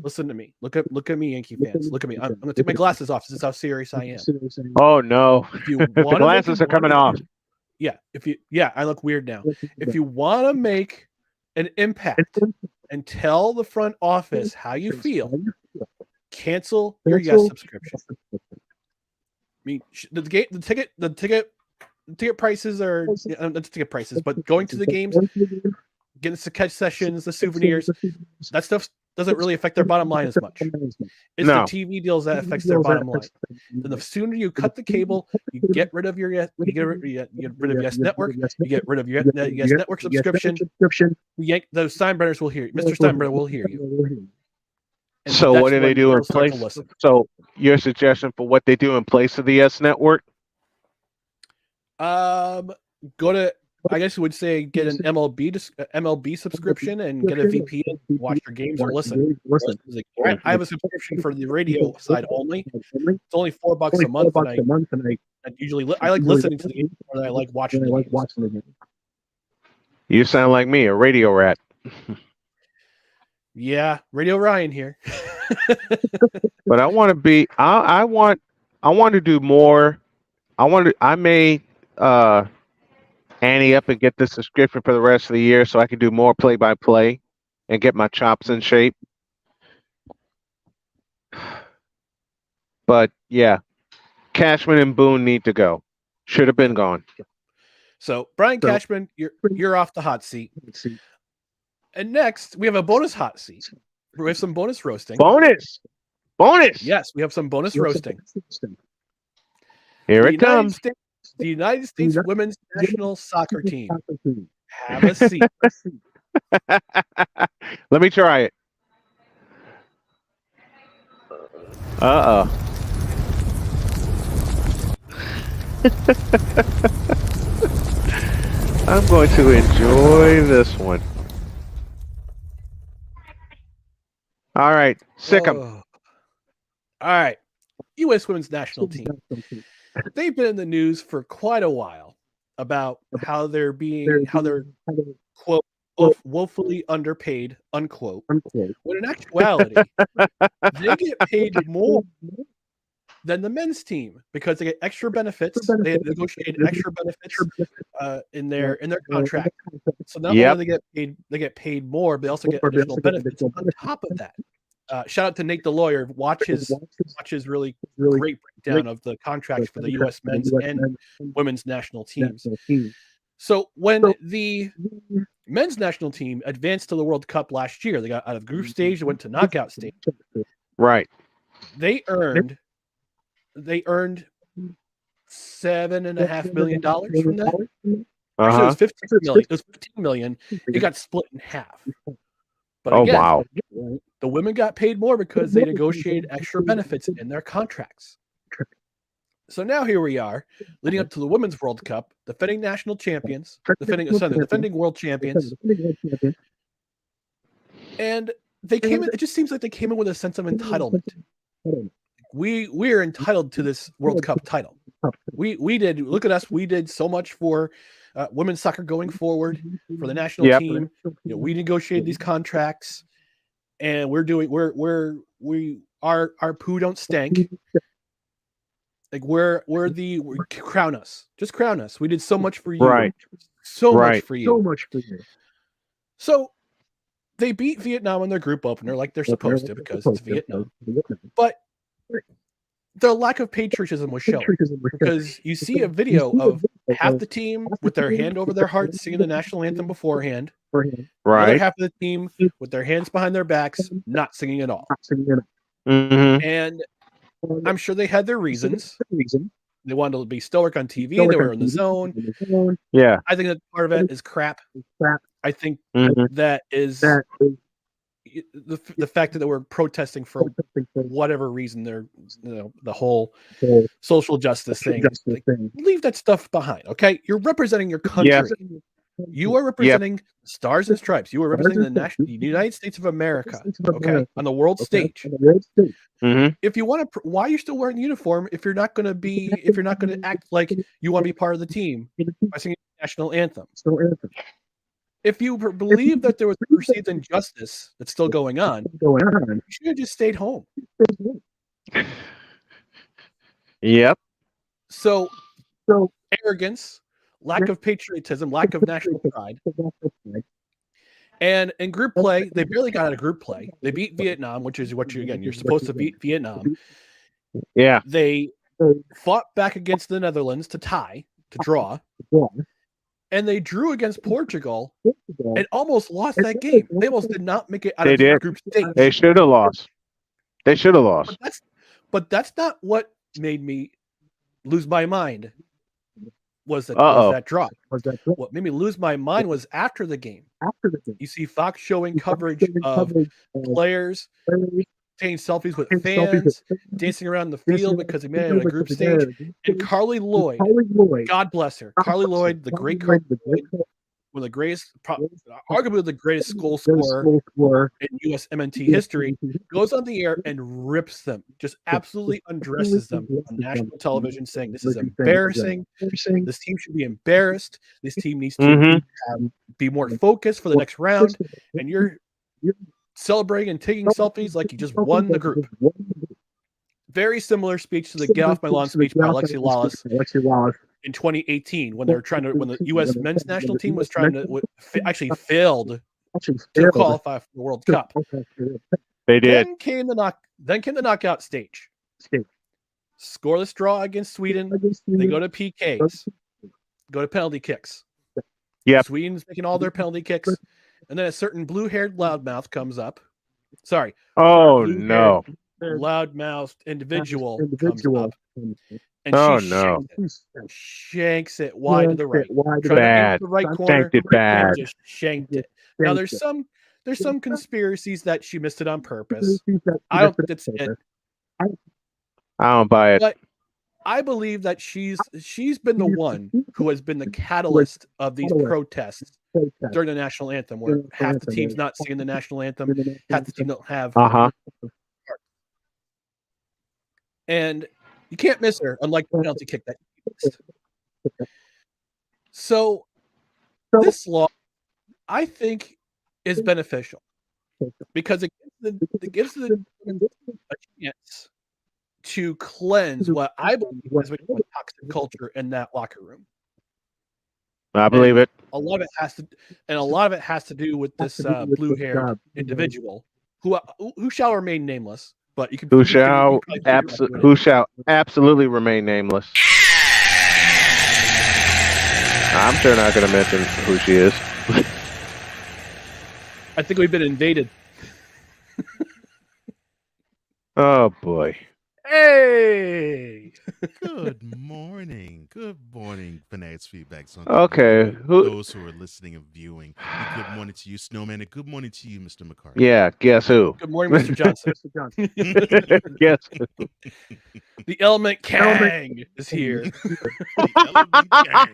Speaker 13: Listen to me. Look at me, Yankee fans. Look at me. I'm going to take my glasses off. This is how serious I am.
Speaker 1: Oh no,
Speaker 13: the
Speaker 1: glasses are coming off.
Speaker 13: Yeah, I look weird now. If you want to make an impact and tell the front office how you feel, cancel your Yes subscription. I mean, the ticket prices are not ticket prices, but going to the games, getting the catch sessions, the souvenirs, that stuff doesn't really affect their bottom line as much. It's the TV deals that affects their bottom line. And the sooner you cut the cable, you get rid of your Yes Network, you get rid of your Yes Network subscription. Those Steinbrenners will hear you. Mr. Steinbrenner will hear you. And
Speaker 1: so what do they do in place? So your suggestion for what they do in place of the Yes Network?
Speaker 13: Go to, I guess you would say, get an MLB subscription and get a VPN, watch your games or listen. I have a subscription for the radio side only. It's only $4 a month, and I usually I like listening to the games more than I like watching the games.
Speaker 1: You sound like me, a radio rat.
Speaker 13: Yeah, Radio Ryan here.
Speaker 1: But I want to be. I want to do more. I may ante up and get the subscription for the rest of the year so I can do more play-by-play and get my chops in shape. But yeah, Cashman and Boone need to go. Should have been gone.
Speaker 13: So Brian Cashman, you're off the hot seat. And next, we have a bonus hot seat. We have some bonus roasting.
Speaker 1: Bonus.
Speaker 13: Yes, we have some bonus roasting.
Speaker 1: Here it comes.
Speaker 13: The United States women's national soccer team. Have a seat.
Speaker 1: Let me try it. I'm going to enjoy this one. All right, sick 'em.
Speaker 13: All right, U.S. women's national team. They've been in the news for quite a while about how they're quote woefully underpaid unquote. When in actuality, they get paid more than the men's team because they get extra benefits. They negotiated extra benefits in their contract. So not only they get paid more, but they also get additional benefits on top of that. Shout out to Nate the lawyer. Watch his really great breakdown of the contracts for the U.S. men's and women's national teams. So when the men's national team advanced to the World Cup last year, they got out of group stage, they went to knockout stage.
Speaker 1: Right.
Speaker 13: They earned $7.5 million from that. Actually, it was $15 million. It was $15 million. It got split in half. But again,
Speaker 1: wow.
Speaker 13: The women got paid more because they negotiated extra benefits in their contracts. So now here we are, leading up to the Women's World Cup, defending national champions, defending world champions. And they came in, it just seems like they came in with a sense of entitlement. We're entitled to this World Cup title. We did, look at us, we did so much for women's soccer going forward, for the national team. We negotiated these contracts, and our poo don't stink. Like crown us. Just crown us. We did so much for you.
Speaker 1: Right.
Speaker 13: So much for you. So they beat Vietnam in their group opener like they're supposed to because it's Vietnam. But their lack of patriotism was shown because you see a video of half the team with their hand over their heart singing the national anthem beforehand.
Speaker 1: Right.
Speaker 13: The other half of the team with their hands behind their backs, not singing at all.
Speaker 1: Mm-hmm.
Speaker 13: And I'm sure they had their reasons. They wanted to be stoic on TV. They were in the zone.
Speaker 1: Yeah.
Speaker 13: I think that part of it is crap. I think that is the fact that they were protesting for whatever reason. They're, the whole social justice thing. Leave that stuff behind. Okay. You're representing your country.
Speaker 1: Yeah.
Speaker 13: You are representing Stars and Stripes. You are representing the United States of America, okay, on the world stage.
Speaker 1: Mm-hmm.
Speaker 13: If you want to, why are you still wearing the uniform if you're not going to act like you want to be part of the team by singing the national anthem? If you believe that there was perceived injustice that's still going on, you should have just stayed home.
Speaker 1: Yep.
Speaker 13: So arrogance, lack of patriotism, lack of national pride. And in group play, they barely got out of group play. They beat Vietnam, which is you're supposed to beat Vietnam.
Speaker 1: Yeah.
Speaker 13: They fought back against the Netherlands to draw. And they drew against Portugal and almost lost that game. They almost did not make it out of the group stage.
Speaker 1: They should have lost.
Speaker 13: But that's not what made me lose my mind. Was that draw? What made me lose my mind was after the game. You see Fox showing coverage of players taking selfies with fans, dancing around the field because they made it on a group stage. And Carly Lloyd, God bless her, Carly Lloyd, the great Carly Lloyd, one of the greatest, arguably the greatest goal scorer in U.S. MNT history, goes on the air and rips them, just absolutely undresses them on national television, saying this is embarrassing. This team should be embarrassed. This team needs to be more focused for the next round. And you're celebrating and taking selfies like you just won the group. Very similar speech to the "Get Off My Lawn" speech by Alexi Lawless in 2018 when the U.S. men's national team was trying to actually failed to qualify for the World Cup.
Speaker 1: They did.
Speaker 13: Then came the knockout stage. Scoreless draw against Sweden. They go to PKs. Go to penalty kicks.
Speaker 1: Yeah.
Speaker 13: Sweden's making all their penalty kicks. And then a certain blue-haired loudmouth comes up Sorry.
Speaker 1: Oh
Speaker 13: Blue-haired,
Speaker 1: no.
Speaker 13: loud-mouthed individual comes up, and
Speaker 1: Oh
Speaker 13: she
Speaker 1: no.
Speaker 13: shanks it wide to the right. Trying to aim
Speaker 1: Bad.
Speaker 13: for the right corner,
Speaker 1: Shanked it bad.
Speaker 13: and just shanked it. Now there's some conspiracies that she missed it on purpose. I don't think that's it.
Speaker 1: I don't buy it.
Speaker 13: But I believe that she's been the one who has been the catalyst of these protests during the national anthem, where half the team's not singing the national anthem, half the team don't have. And you can't miss her, unlike the penalty kick that you missed. So this law, I think, is beneficial because it gives the a chance to cleanse what I believe has become a toxic culture in that locker room.
Speaker 1: I believe it.
Speaker 13: A lot of it has to do with this blue-haired individual who shall remain nameless, but you can
Speaker 1: who shall absolutely remain nameless. I'm sure not going to mention who she is.
Speaker 13: I think we've been invaded.
Speaker 1: Oh boy.
Speaker 13: Hey!
Speaker 6: Good morning, Fanatics Feedback.
Speaker 1: Okay,
Speaker 6: those who are listening and viewing. And good morning to you, Snowman, and good morning to you, Mr. McCarthy.
Speaker 1: Yeah, guess who?
Speaker 13: Good morning, Mr. Johnson.
Speaker 1: Guess who?
Speaker 13: The Element Kang is here.
Speaker 6: The Element Kang.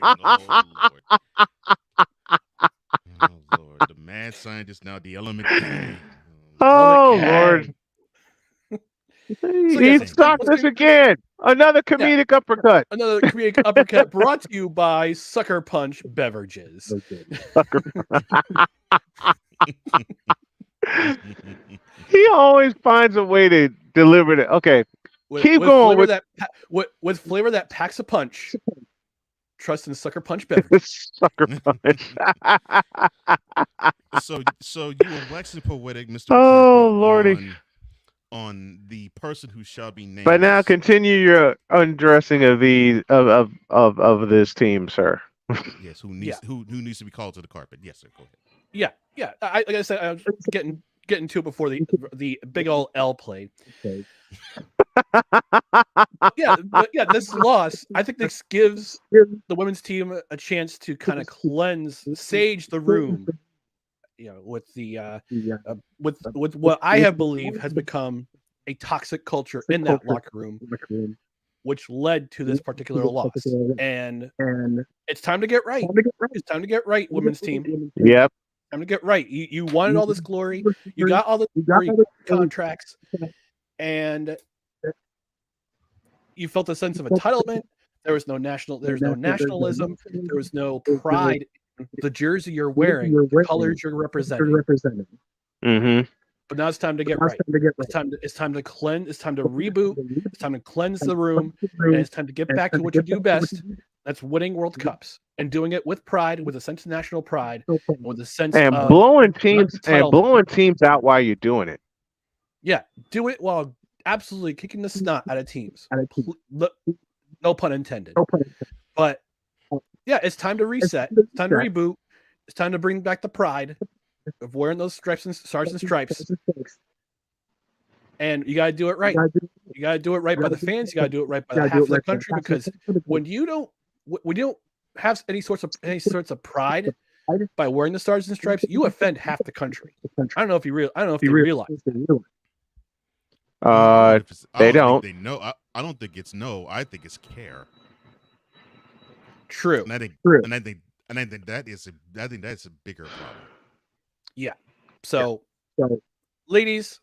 Speaker 6: Oh Lord, the mad scientist now. The Element Kang.
Speaker 1: Oh Lord. He stopped us again. Another comedic uppercut.
Speaker 13: Another comedic uppercut brought to you by Sucker Punch Beverages.
Speaker 1: He always finds a way to deliver it. Okay, keep going
Speaker 13: with flavor that packs a punch. Trust in Sucker Punch Beverages.
Speaker 1: Sucker Punch.
Speaker 6: So you were waxing poetic, Mr.
Speaker 1: Oh Lordy.
Speaker 6: On the person who shall be named.
Speaker 1: But now continue your undressing of this team, sir.
Speaker 6: Yes, who needs to be called to the carpet? Yes, sir. Go ahead.
Speaker 13: Yeah. Like I said, I was getting to it before the big old L played. Okay. This loss, I think this gives the women's team a chance to kind of sage the room. With the with what I have believed has become a toxic culture in that locker room, which led to this particular loss. And it's time to get right. It's time to get right, women's team.
Speaker 1: Yep.
Speaker 13: Time to get right. You wanted all this glory. You got all the glory contracts, and you felt a sense of entitlement. There was no nationalism. There was no pride. The jersey you're wearing, the colors you're representing.
Speaker 1: Mm-hmm.
Speaker 13: But now it's time to get right. It's time to cleanse. It's time to reboot. It's time to cleanse the room, and it's time to get back to what you do best. That's winning World Cups and doing it with pride, with a sense of national pride, with a sense of
Speaker 1: blowing teams out while you're doing it.
Speaker 13: Yeah, do it while absolutely kicking the snot out of teams. No pun intended. But yeah, it's time to reset. It's time to reboot. It's time to bring back the pride of wearing those stripes and stars and stripes. And you got to do it right. You got to do it right by the fans. You got to do it right by the half of the country, because when you don't have any sorts of pride by wearing the stars and stripes, you offend half the country. I don't know if you realize that.
Speaker 1: They don't.
Speaker 6: They know. I don't think it's no. I think it's care.
Speaker 13: True.
Speaker 6: And I think that is a bigger problem.
Speaker 13: Yeah. So, ladies,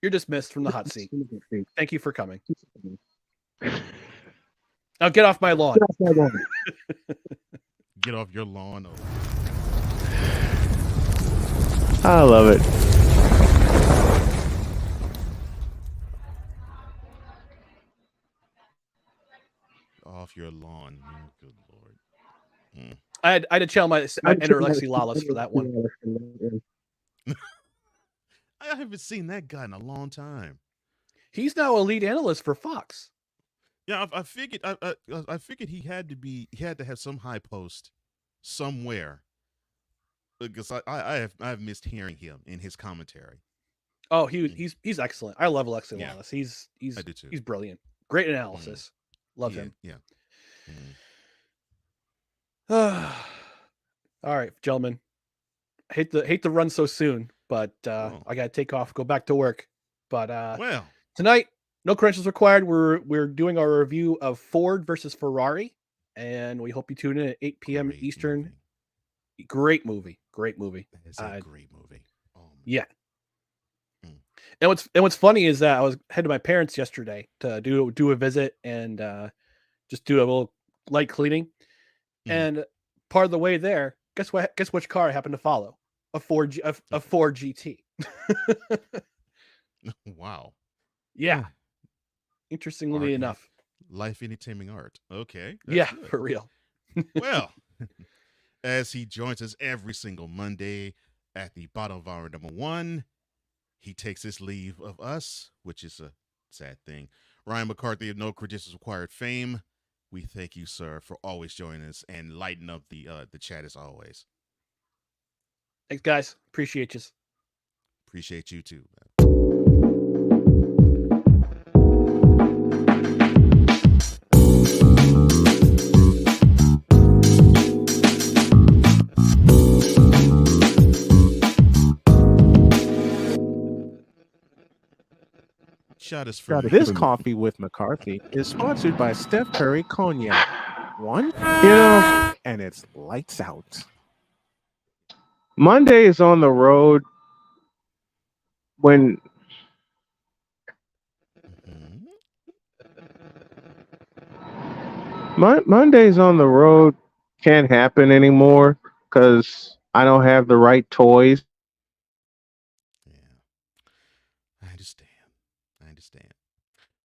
Speaker 13: you're dismissed from the hot seat. Thank you for coming. Now get off my lawn.
Speaker 6: Get off your lawn.
Speaker 1: I love it.
Speaker 6: Off your lawn. Oh, good Lord.
Speaker 13: I had to channel my inner Alexi Lawless for that one.
Speaker 6: I haven't seen that guy in a long time.
Speaker 13: He's now a lead analyst for Fox.
Speaker 6: Yeah, I figured. I figured he had to have some high post somewhere, because I have missed hearing him in his commentary.
Speaker 13: Oh, he's excellent. I love Alexi
Speaker 6: Yeah.
Speaker 13: Lalas. He's
Speaker 6: I do too.
Speaker 13: he's brilliant. Great analysis. Love
Speaker 6: Yeah,
Speaker 13: him.
Speaker 6: yeah.
Speaker 13: All right, gentlemen. Hate to run so soon, but I gotta take off, go back to work. But
Speaker 6: Well,
Speaker 13: tonight, no credentials required. We're doing our review of Ford versus Ferrari, and we hope you tune in at 8 p.m. Eastern. Great movie.
Speaker 6: It's a great movie.
Speaker 13: Yeah. And what's funny is that I was headed to my parents yesterday to do a visit and just do a little light cleaning. And part of the way there, guess which car I happened to follow? A Ford GT.
Speaker 6: Wow.
Speaker 13: Yeah. Interestingly enough.
Speaker 6: Life entertaining art. Okay.
Speaker 13: Yeah,
Speaker 6: good.
Speaker 13: for real.
Speaker 6: Well, as he joins us every single Monday at the bottom of hour number 1, he takes his leave of us, which is a sad thing. Ryan McCarthy of No Credentials Required fame. We thank you, sir, for always joining us and lighting up the chat as always.
Speaker 13: Thanks, guys. Appreciate you.
Speaker 6: Appreciate you too, man. Shot is for
Speaker 1: This coffee with McCarthy is sponsored by Steph Curry Cognac. And it's lights out. Monday is on the road when Mondays on the road can't happen anymore because I don't have the right toys.
Speaker 6: I understand.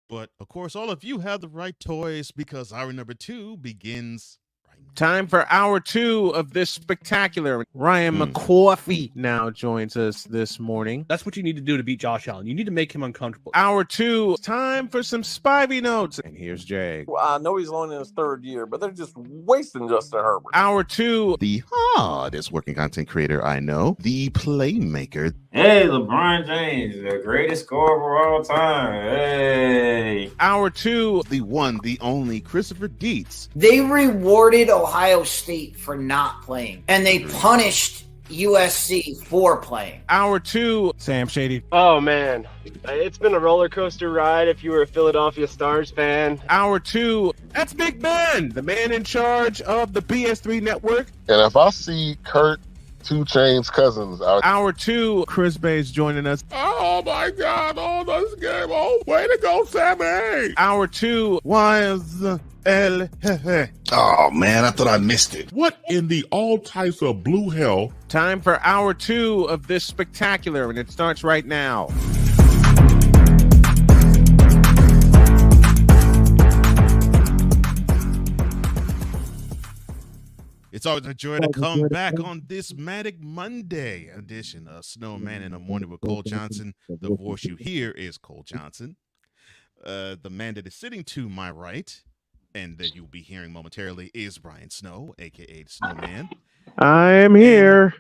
Speaker 6: But, of course, all of you have the right toys because hour number 2 begins right now.
Speaker 1: Time for hour 2 of this spectacular. Ryan McCarthy now joins us this morning.
Speaker 13: That's what you need to do to beat Josh Allen. You need to make him uncomfortable.
Speaker 1: Hour 2, time for some Spivey notes. And here's Jay.
Speaker 14: Well, I know he's only in his 3rd year, but they're just wasting Justin Herbert.
Speaker 1: Hour 2,
Speaker 6: the hardest working content creator I know, the playmaker.
Speaker 15: Hey, LeBron James, the greatest scorer of all time. Hey.
Speaker 1: Hour 2,
Speaker 6: the one, the only Christopher Dietz.
Speaker 16: They rewarded Ohio State for not playing, and they punished USC for playing.
Speaker 1: Hour 2, Sam Shady.
Speaker 17: Oh, man. It's been a roller coaster ride if you were a Philadelphia Stars fan.
Speaker 1: Hour 2, that's Big Ben, the man in charge of the BS3 network.
Speaker 18: And if I see Kurt 2 Chainz Cousins out.
Speaker 1: Hour 2, Chris Bay's joining us.
Speaker 11: Oh my God! Oh, this game! Oh, way to go, Sammy!
Speaker 1: Hour 2, was El Jefe.
Speaker 19: Oh man, I thought I missed it.
Speaker 11: What in the all types of blue hell?
Speaker 1: Time for hour 2 of this spectacular, and it starts right now.
Speaker 6: It's always a joy to come back on this Matic Monday edition of Snowman in the Morning with Cole Johnson. The voice you hear is Cole Johnson. The man that is sitting to my right, and that you'll be hearing momentarily, is Brian Snow, a.k.a. the Snowman.
Speaker 1: I am here.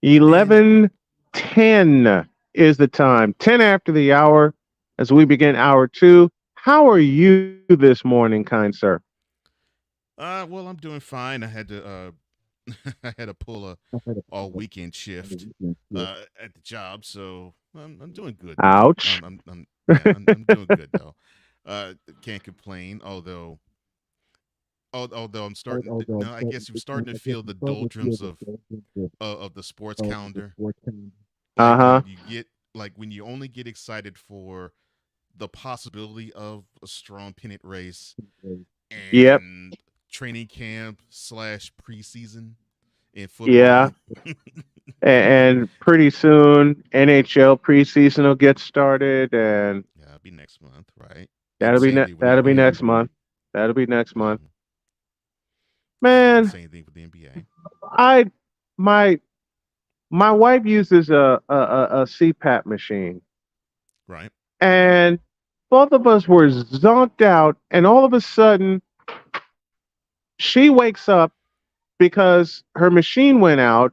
Speaker 1: 11:10 is the time. 10 after the hour as we begin hour 2. How are you this morning, kind sir?
Speaker 6: Well, I'm doing fine. I had to pull a all weekend shift at the job, so I'm doing good.
Speaker 1: Ouch.
Speaker 6: I'm doing good though. Can't complain. Although I'm starting. I guess I'm starting to feel the doldrums of the sports calendar. You get when you only get excited for the possibility of a strong pennant race. And training camp / preseason in football.
Speaker 1: Yeah. And pretty soon NHL preseason will get started, and
Speaker 6: it'll be next month, right?
Speaker 1: That'll be next month. That'll be next month. Man,
Speaker 6: same thing with the NBA.
Speaker 1: My wife uses a CPAP machine.
Speaker 6: Right.
Speaker 1: And both of us were zonked out, and all of a sudden she wakes up because her machine went out,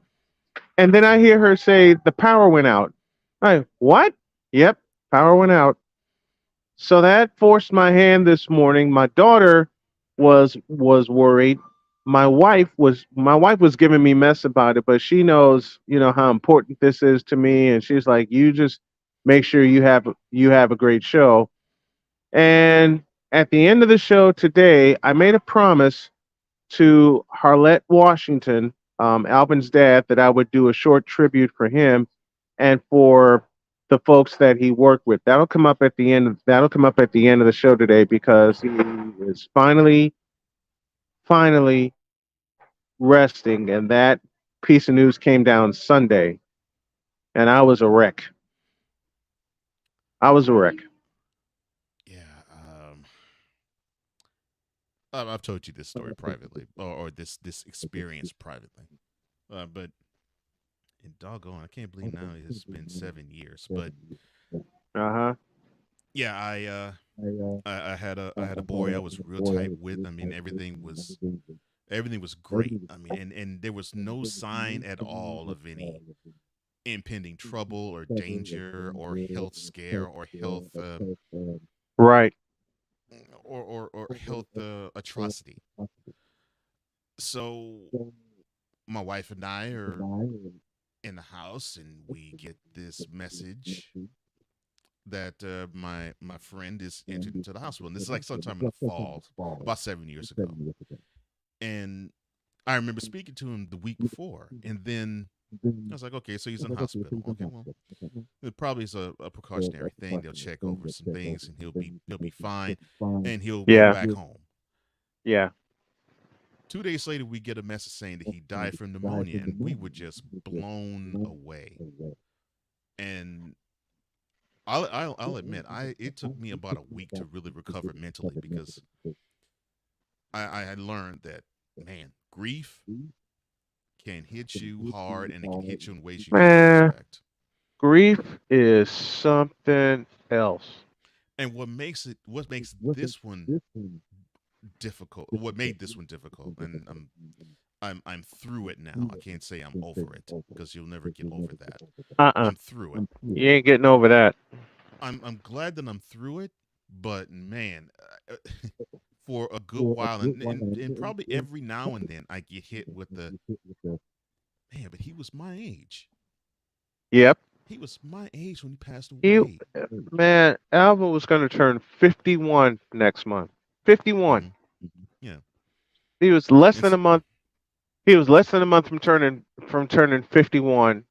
Speaker 1: and then I hear her say the power went out. What? Yep, power went out. So that forced my hand this morning. My daughter was worried. My wife was giving me mess about it, but she knows, how important this is to me, and she's like, "You just make sure you have a great show." And at the end of the show today, I made a promise to Harlette Washington, Alvin's dad, that I would do a short tribute for him and for the folks that he worked with. That'll come up at the end. That'll come up at the end of the show today because he is finally resting, and that piece of news came down Sunday, and I was a wreck. I was a wreck.
Speaker 6: I've told you this story privately, or this experience privately, but and doggone, I can't believe now it's been 7 years. But yeah, I had a boy I was real tight with. I mean, everything was great. I mean, and there was no sign at all of any impending trouble or danger or health scare or health
Speaker 1: Right.
Speaker 6: or health atrocity. So my wife and I are in the house, and we get this message that my friend is entered into the hospital. And this is like sometime in the fall, about 7 years ago. And I remember speaking to him the week before, and then I was like, okay, so he's in the hospital. Okay, well, it probably is a precautionary thing. They'll check over some things, and he'll be fine, and he'll go back home.
Speaker 1: Yeah.
Speaker 6: 2 days later, we get a message saying that he died from pneumonia, and we were just blown away. And I'll admit, it took me about a week to really recover mentally, because I had learned that, man, grief can hit you hard, and it can hit you in ways you didn't
Speaker 1: Man,
Speaker 6: expect.
Speaker 1: grief is something else.
Speaker 6: And what makes this one difficult, what made this one difficult, and I'm through it now. I can't say I'm over it, because you'll never get over that. I'm through it.
Speaker 1: You ain't getting over that.
Speaker 6: I'm glad that I'm through it, but man, for a good while, and probably every now and then I get hit with the, man, but he was my age.
Speaker 1: Yep.
Speaker 6: He was my age when he passed
Speaker 1: He,
Speaker 6: away.
Speaker 1: man, Alvin was going to turn 51 next month. 51.
Speaker 6: Yeah.
Speaker 1: He was less than a month. He was less than a month from turning 51.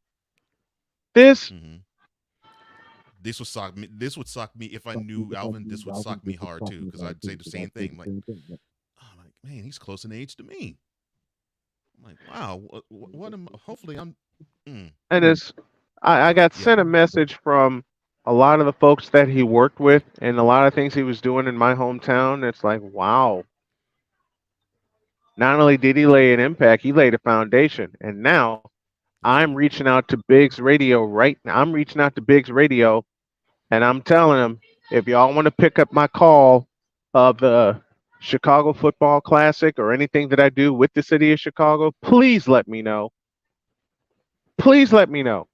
Speaker 1: This
Speaker 6: This would shock me. This would shock me if I knew Alvin. This would shock me hard too, because I'd say the same thing. Like, oh, like, man, he's close in age to me. I'm like, wow, what am? Hopefully, I'm.
Speaker 1: and it's I got sent a message from a lot of the folks that he worked with and a lot of things he was doing in my hometown. It's like, wow. Not only did he lay an impact, he laid a foundation. And now I'm reaching out to Biggs Radio right now. I'm reaching out to Biggs Radio, and I'm telling them, if y'all want to pick up my call of the Chicago Football Classic or anything that I do with the city of Chicago, please let me know. Please let me know.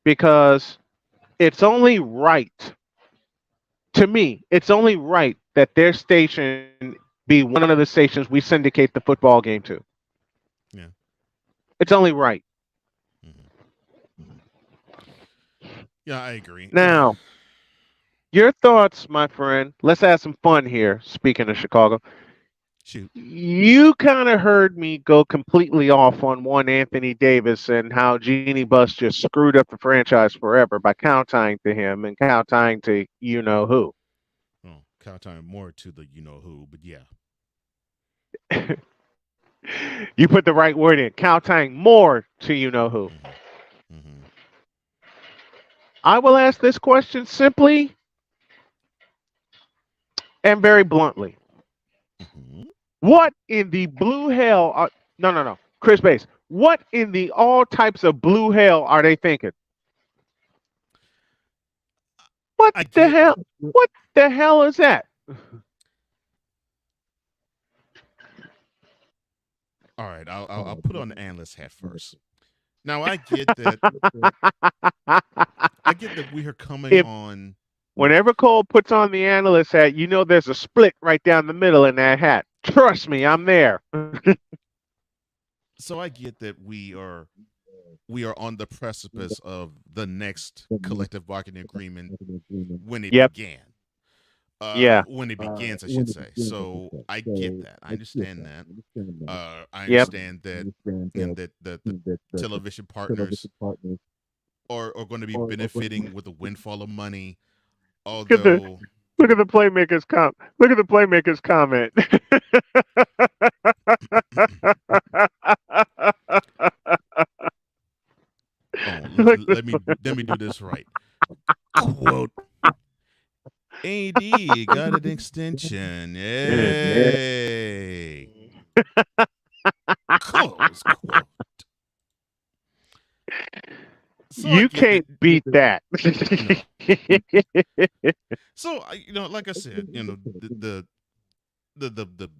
Speaker 1: Because it's only right, to me, it's only right that their station be one of the stations we syndicate the football game to.
Speaker 6: Yeah.
Speaker 1: It's only right.
Speaker 6: Yeah, I agree.
Speaker 1: Now, your thoughts, my friend. Let's have some fun here, speaking of Chicago.
Speaker 6: Shoot.
Speaker 1: You kind of heard me go completely off on one Anthony Davis and how Jeannie Buss just screwed up the franchise forever by cow-tying to him and cow-tying to you-know-who.
Speaker 6: Oh, cow-tying more to the you-know-who, but yeah.
Speaker 1: You put the right word in. Cow-tying more to you-know-who. I will ask this question simply and very bluntly. What in the blue hell are... No. Chris Bass. What in the all types of blue hell are they thinking? What the hell? What the hell is that?
Speaker 6: All right, I'll put on the analyst hat first. Now I get that. I get that we are coming
Speaker 1: If
Speaker 6: on.
Speaker 1: whenever Cole puts on the analyst hat, you know there's a split right down the middle in that hat. Trust me, I'm there.
Speaker 6: So I get that we are on the precipice of the next collective bargaining agreement when it
Speaker 1: Yep.
Speaker 6: began.
Speaker 1: Yeah.
Speaker 6: When it begins, I should say. So I get that. I understand that. I
Speaker 1: Yep.
Speaker 6: understand that, and that the television partners are going to be benefiting with a windfall of money.
Speaker 1: Look at the playmakers Look at the playmakers comment.
Speaker 6: Let me do this right. Quote: AD got an extension. Yay! Close quote. So
Speaker 1: you can't beat that.
Speaker 6: So like I said, the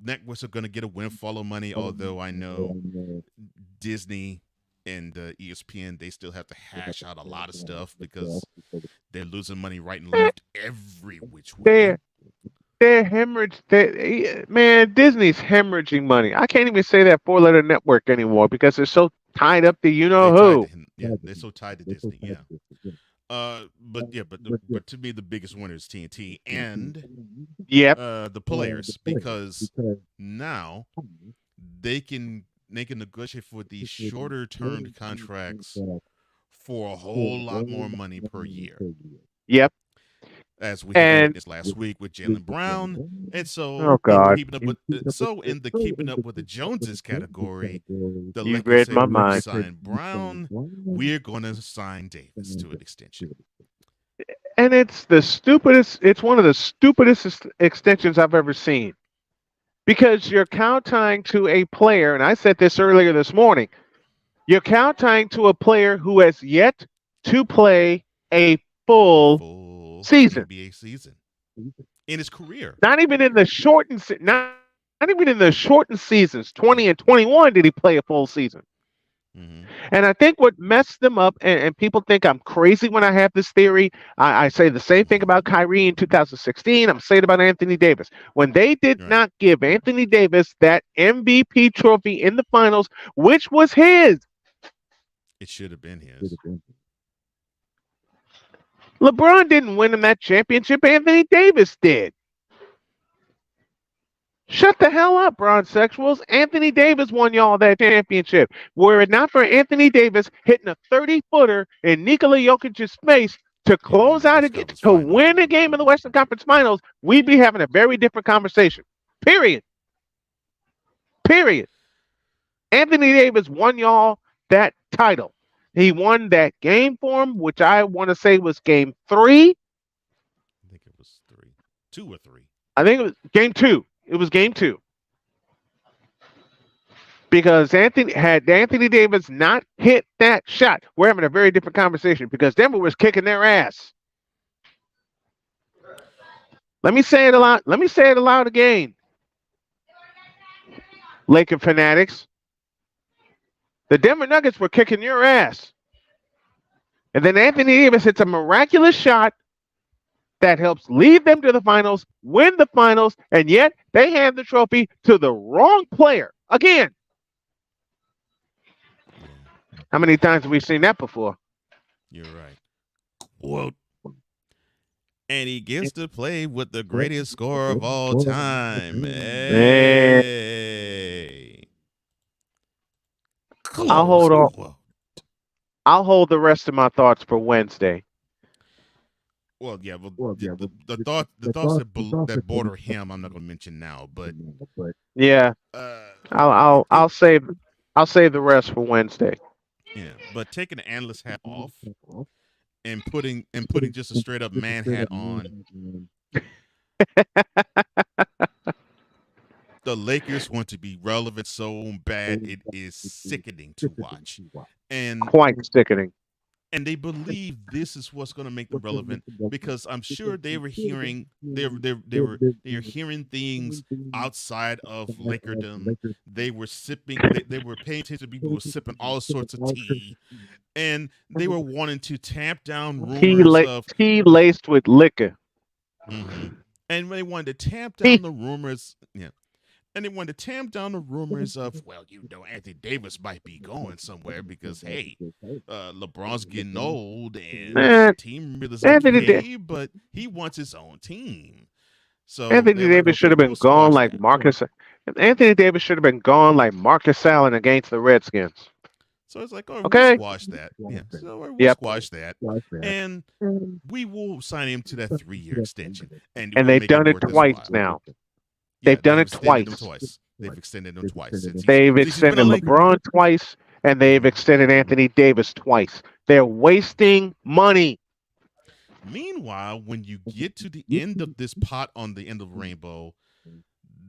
Speaker 6: networks are going to get a windfall of money. Although I know Disney and ESPN, they still have to hash out a lot of stuff because they're losing money right and left every which way.
Speaker 1: They're man, Disney's hemorrhaging money. I can't even say that 4-letter network anymore because they're so tied up to who.
Speaker 6: They're so tied to Disney. Yeah. But to me, the biggest winner is TNT and the players, because now they can negotiate for these shorter term contracts for a whole lot more money per year.
Speaker 1: Yep.
Speaker 6: As we had this last week with Jaylen Brown, and so keeping up with the Joneses category, the Lakers say we've signed Brown, we're going to sign Davis to an extension.
Speaker 1: And it's one of the stupidest extensions I've ever seen, because you're counting to a player, and I said this earlier this morning, you're counting to a player who has yet to play a full season.
Speaker 6: NBA season in his career.
Speaker 1: Not even in the shortened seasons, 20 and 21, did he play a full season.
Speaker 6: Mm-hmm.
Speaker 1: And I think what messed them up, and people think I'm crazy when I have this theory. I say the same thing about Kyrie in 2016. I'm saying about Anthony Davis. When they did not give Anthony Davis that MVP trophy in the finals, which was his.
Speaker 6: It should have been his.
Speaker 1: LeBron didn't win him that championship. Anthony Davis did. Shut the hell up, Bron-sexuals. Anthony Davis won y'all that championship. Were it not for Anthony Davis hitting a 30-footer in Nikola Jokic's face to close out to win a game in the Western Conference Finals, we'd be having a very different conversation. Period. Anthony Davis won y'all that title. He won that game for him, which I want to say was game 3.
Speaker 6: I think it was 2 or 3.
Speaker 1: I think it was game 2. It was game 2. Because Anthony Davis not hit that shot, we're having a very different conversation, because Denver was kicking their ass. Let me say it aloud again. Laker fanatics. The Denver Nuggets were kicking your ass. And then Anthony Davis hits a miraculous shot that helps lead them to the finals, win the finals, and yet they hand the trophy to the wrong player. Again. How many times have we seen that before?
Speaker 6: You're right. Quote. And he gets to play with the greatest scorer of all time. Hey.
Speaker 1: I'll hold on. I'll hold the rest of my thoughts for Wednesday.
Speaker 6: Well, yeah, the thoughts that border him, I'm not going to mention now, but
Speaker 1: yeah, I'll save the rest for Wednesday.
Speaker 6: Yeah, but taking the analyst hat off and putting just a straight up man hat on. The Lakers want to be relevant so bad it is sickening to watch, and
Speaker 1: quite sickening.
Speaker 6: And they believe this is what's going to make them relevant, because I'm sure they were hearing they're hearing things outside of Lakerdom. They were sipping, they were paying attention to people who were sipping all sorts of tea, and they were wanting to tamp down rumors of
Speaker 1: tea laced with liquor.
Speaker 6: Mm-hmm. And they wanted to tamp down the rumors, and they wanted to tamp down the rumors of, well, Anthony Davis might be going somewhere because, hey, LeBron's getting old and the team really is okay, but he wants his own team. So
Speaker 1: Anthony Davis should have been gone like Marcus. Anthony Davis should have been gone like Marcus Allen against the Redskins.
Speaker 6: So it's like,
Speaker 1: okay,
Speaker 6: we'll squash that. Yeah, so we'll squash that, and we will sign him to that 3-year extension. And
Speaker 1: they've done it twice now. They've done it twice.
Speaker 6: They've extended him twice.
Speaker 1: They've extended LeBron twice, and they've extended Anthony Davis twice. They're wasting money.
Speaker 6: Meanwhile, when you get to the end of this pot on the end of the rainbow,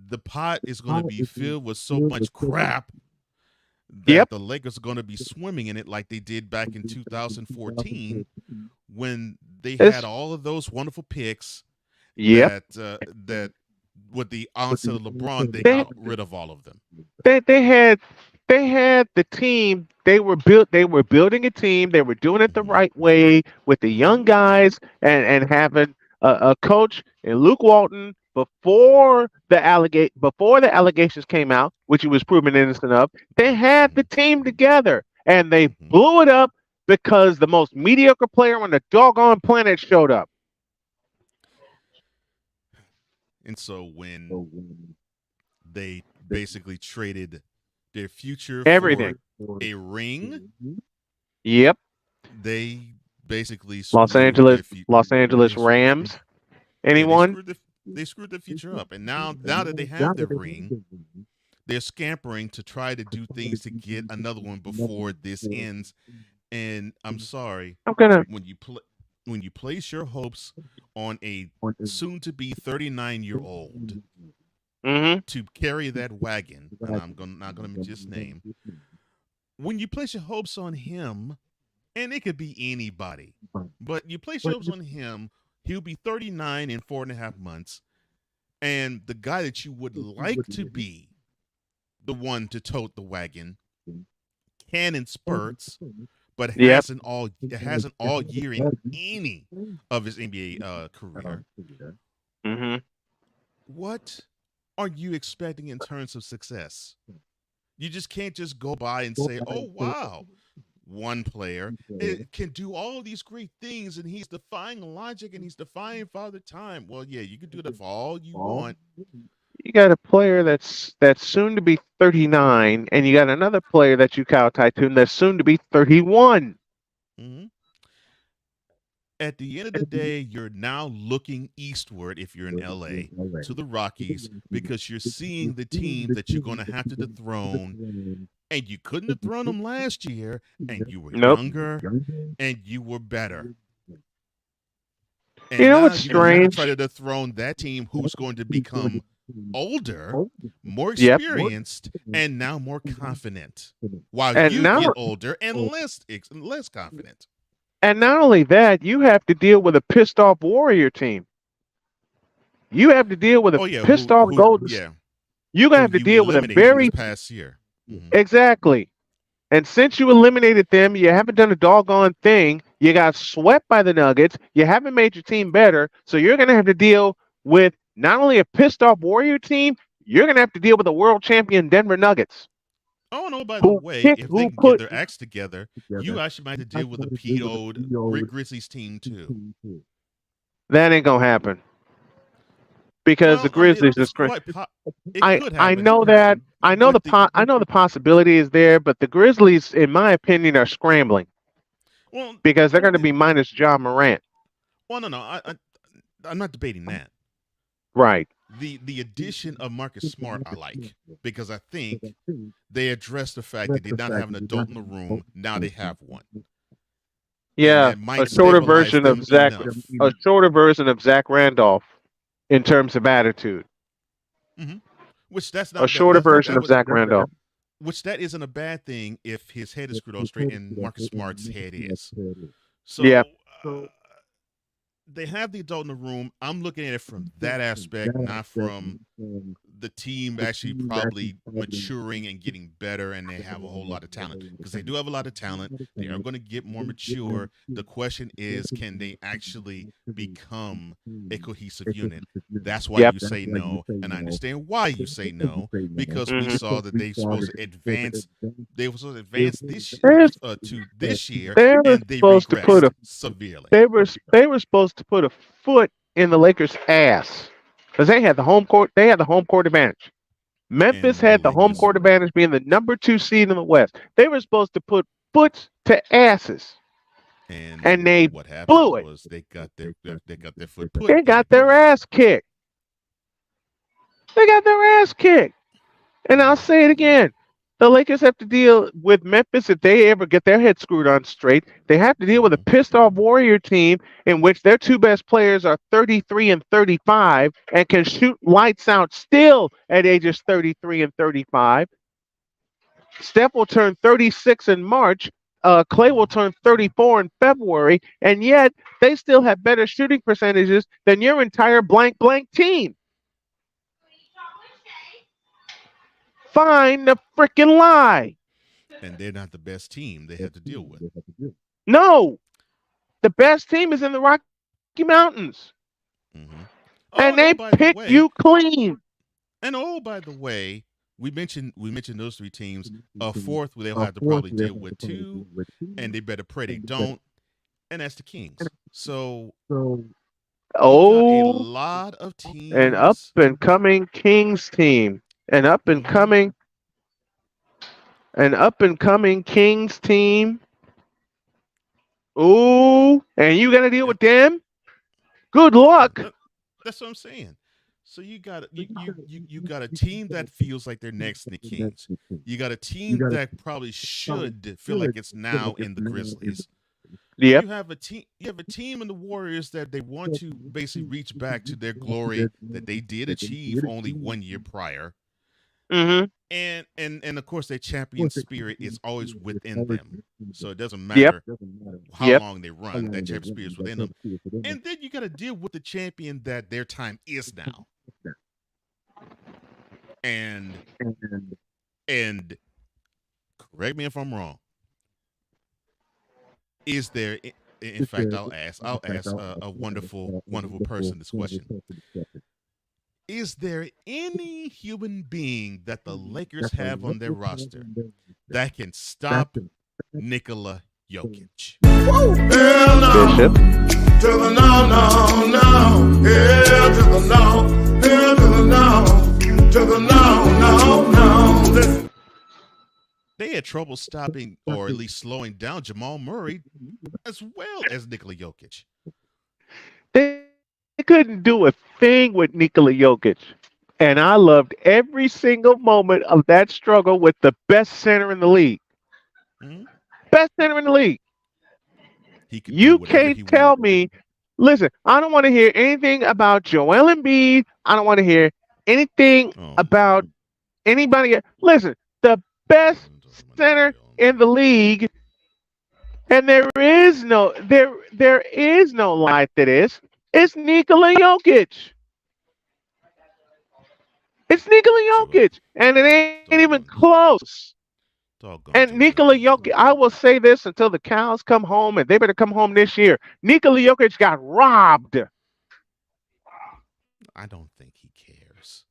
Speaker 6: the pot is going to be filled with so much crap that the Lakers are going to be swimming in it like they did back in 2014 when they had all of those wonderful picks. That with the onset of LeBron, they got rid of all of them.
Speaker 1: They had the team. They were building a team. They were doing it the right way with the young guys and having a coach and Luke Walton before the allegations came out, which he was proven innocent of. They had the team together and they blew it up because the most mediocre player on the doggone planet showed up.
Speaker 6: And so when they basically traded their future
Speaker 1: everything
Speaker 6: for a ring, they basically
Speaker 1: Los Angeles Rams. Anyone?
Speaker 6: They screwed the future up, and now that they have their ring, they're scampering to try to do things to get another one before this ends. And I'm sorry, when you place your hopes on a soon-to-be 39-year-old to carry that wagon, and I'm not going to just name, when you place your hopes on him, and it could be anybody, but you place your hopes on him, he'll be 39 in 4.5 months, and the guy that you would like to be the one to tote the wagon can in spurts, but hasn't all year in any of his NBA career. What are you expecting in terms of success? You just can't just go by and say, "Oh wow, one player can do all these great things, and he's defying logic and he's defying Father Time." Well, yeah, you can do that for all you want.
Speaker 1: You got a player that's soon to be 39, and you got another player that you cow Tycoon that's soon to be 31.
Speaker 6: At the end of the day, you're now looking eastward, if you're in LA, to the Rockies, because you're seeing the team that you're going to have to dethrone. And you couldn't dethrone them last year, and you were younger, and you were better. And
Speaker 1: you know what's strange?
Speaker 6: Try to dethrone that team who's going to become older, more experienced, and now more confident, while you get older and less confident.
Speaker 1: And not only that, you have to deal with a pissed off Warrior team. You have to deal with a pissed off Golden.
Speaker 6: Yeah.
Speaker 1: You're gonna have to deal with a very
Speaker 6: past year.
Speaker 1: Exactly. And since you eliminated them, you haven't done a doggone thing. You got swept by the Nuggets. You haven't made your team better. So you're gonna have to deal with not only a pissed off Warrior team, you're gonna have to deal with the world champion Denver Nuggets.
Speaker 6: Oh no! By the way, if they can get their acts together, you actually might have to deal with a PO'd Grizzlies team too.
Speaker 1: That ain't gonna happen because the Grizzlies is great. I know that. I know the possibility is there, but the Grizzlies, in my opinion, are scrambling.
Speaker 6: Well,
Speaker 1: because they're going to be minus John Morant.
Speaker 6: Well, no, I'm not debating that.
Speaker 1: Right.
Speaker 6: The addition of Marcus Smart I like, because I think they addressed the fact that they did not have an adult in the room. Now they have one.
Speaker 1: Yeah, a shorter version of Zach Randolph in terms of attitude.
Speaker 6: Which that's not
Speaker 1: a shorter version of Zach Randolph.
Speaker 6: which that isn't a bad thing if his head is screwed on straight, and Marcus Smart's head is. So
Speaker 1: Yeah.
Speaker 6: They have the adult in the room. I'm looking at it from that aspect, not from the team actually probably maturing and getting better, and they have a whole lot of talent, because they do have a lot of talent. They are going to get more mature. The question is, can they actually become a cohesive unit? That's why you say no, and I understand why you say no, because we saw that they were supposed to advance. They were supposed to advance this to this year, and they regressed severely.
Speaker 1: They were supposed to put a foot in the Lakers' ass, because they had the home court. They had the home court advantage. Memphis had the home court advantage, being the number 2 seed in the West. They were supposed to put foots to asses, and they
Speaker 6: what happened
Speaker 1: blew it.
Speaker 6: was they got their foot put.
Speaker 1: They got their ass kicked. They got their ass kicked. And I'll say it again. The Lakers have to deal with Memphis if they ever get their head screwed on straight. They have to deal with a pissed off Warrior team in which their 2 best players are 33 and 35 and can shoot lights out still at ages 33 and 35. Steph will turn 36 in March. Clay will turn 34 in February, and yet they still have better shooting percentages than your entire blank team. Find the freaking lie.
Speaker 6: And they're not the best team they have to deal with.
Speaker 1: No, the best team is in the Rocky Mountains, and they pick you clean.
Speaker 6: And by the way, we mentioned those 3 teams. A fourth where they'll have to probably deal with 2, and they better pray they don't. And that's the Kings. So a lot of teams.
Speaker 1: An up and coming Kings team. An up and coming Kings team. Ooh, and you got to deal with them? Good luck.
Speaker 6: That's what I'm saying. So you got a team that feels like they're next in the Kings. You got a team that probably should feel like it's now in the Grizzlies.
Speaker 1: Yep.
Speaker 6: You have a team in the Warriors that they want to basically reach back to their glory that they did achieve only 1 year prior. And of course their champion spirit is always within them, so it doesn't matter how long they run. That champion spirit is within them, and then you got to deal with the champion that their time is now. And correct me if I'm wrong. Is there? In fact, I'll ask a wonderful person this question. Is there any human being that the Lakers have on their roster that can stop Nikola Jokic?
Speaker 5: Hell no. To the no, no, no. Hell to the no. Hell to the no. To the no, no, no.
Speaker 6: They had trouble stopping or at least slowing down Jamal Murray as well as Nikola Jokic.
Speaker 1: They couldn't do a thing with Nikola Jokic. And I loved every single moment of that struggle with the best center in the league. Best center in the league. You can't tell me, listen, I don't want to hear anything about Joel Embiid. I don't want to hear anything about anybody else. Listen, the best center in the league, and there is no lie to this. It's Nikola Jokic. It's Nikola Jokic, and it ain't even close. And Nikola Jokic, I will say this until the cows come home, and they better come home this year. Nikola Jokic got robbed.
Speaker 6: I don't think he cares.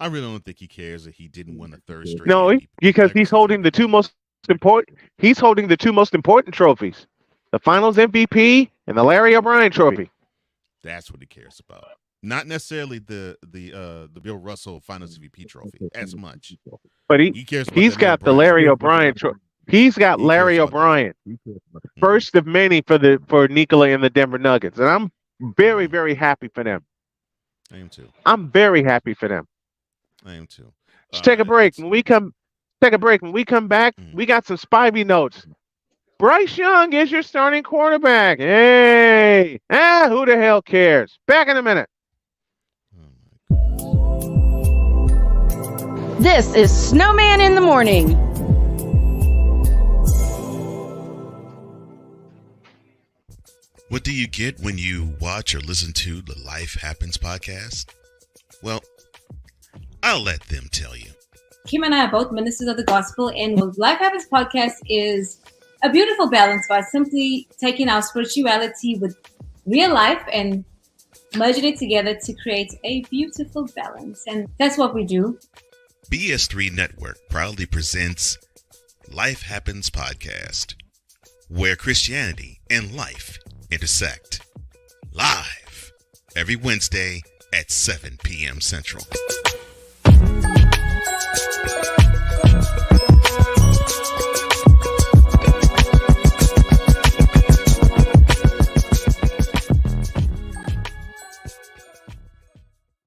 Speaker 6: I really don't think he cares that he didn't win a third straight.
Speaker 1: No, because he's holding the two most important. He's holding the 2 most important trophies: the Finals MVP and the Larry O'Brien Trophy.
Speaker 6: That's what he cares about. Not necessarily the Bill Russell Finals MVP trophy as much.
Speaker 1: But
Speaker 6: he cares about
Speaker 1: he's got the Larry O'Brien trophy. He's got Larry O'Brien, first of many for Nikola and the Denver Nuggets, and I'm very, very happy for them.
Speaker 6: I am too.
Speaker 1: I'm very happy for them.
Speaker 6: I am too.
Speaker 1: Let's take a break. When we come back, we got some Spivey notes. Bryce Young is your starting quarterback. Hey, who the hell cares? Back in a minute.
Speaker 4: This is Snowman in the Morning.
Speaker 20: What do you get when you watch or listen to the Life Happens podcast? Well, I'll let them tell you.
Speaker 10: Kim and I are both ministers of the gospel, and what Life Happens podcast is a beautiful balance by simply taking our spirituality with real life and merging it together to create a beautiful balance. And that's what we do.
Speaker 20: BS3 Network proudly presents Life Happens podcast, where Christianity and life intersect. Live every Wednesday at 7 p.m. Central.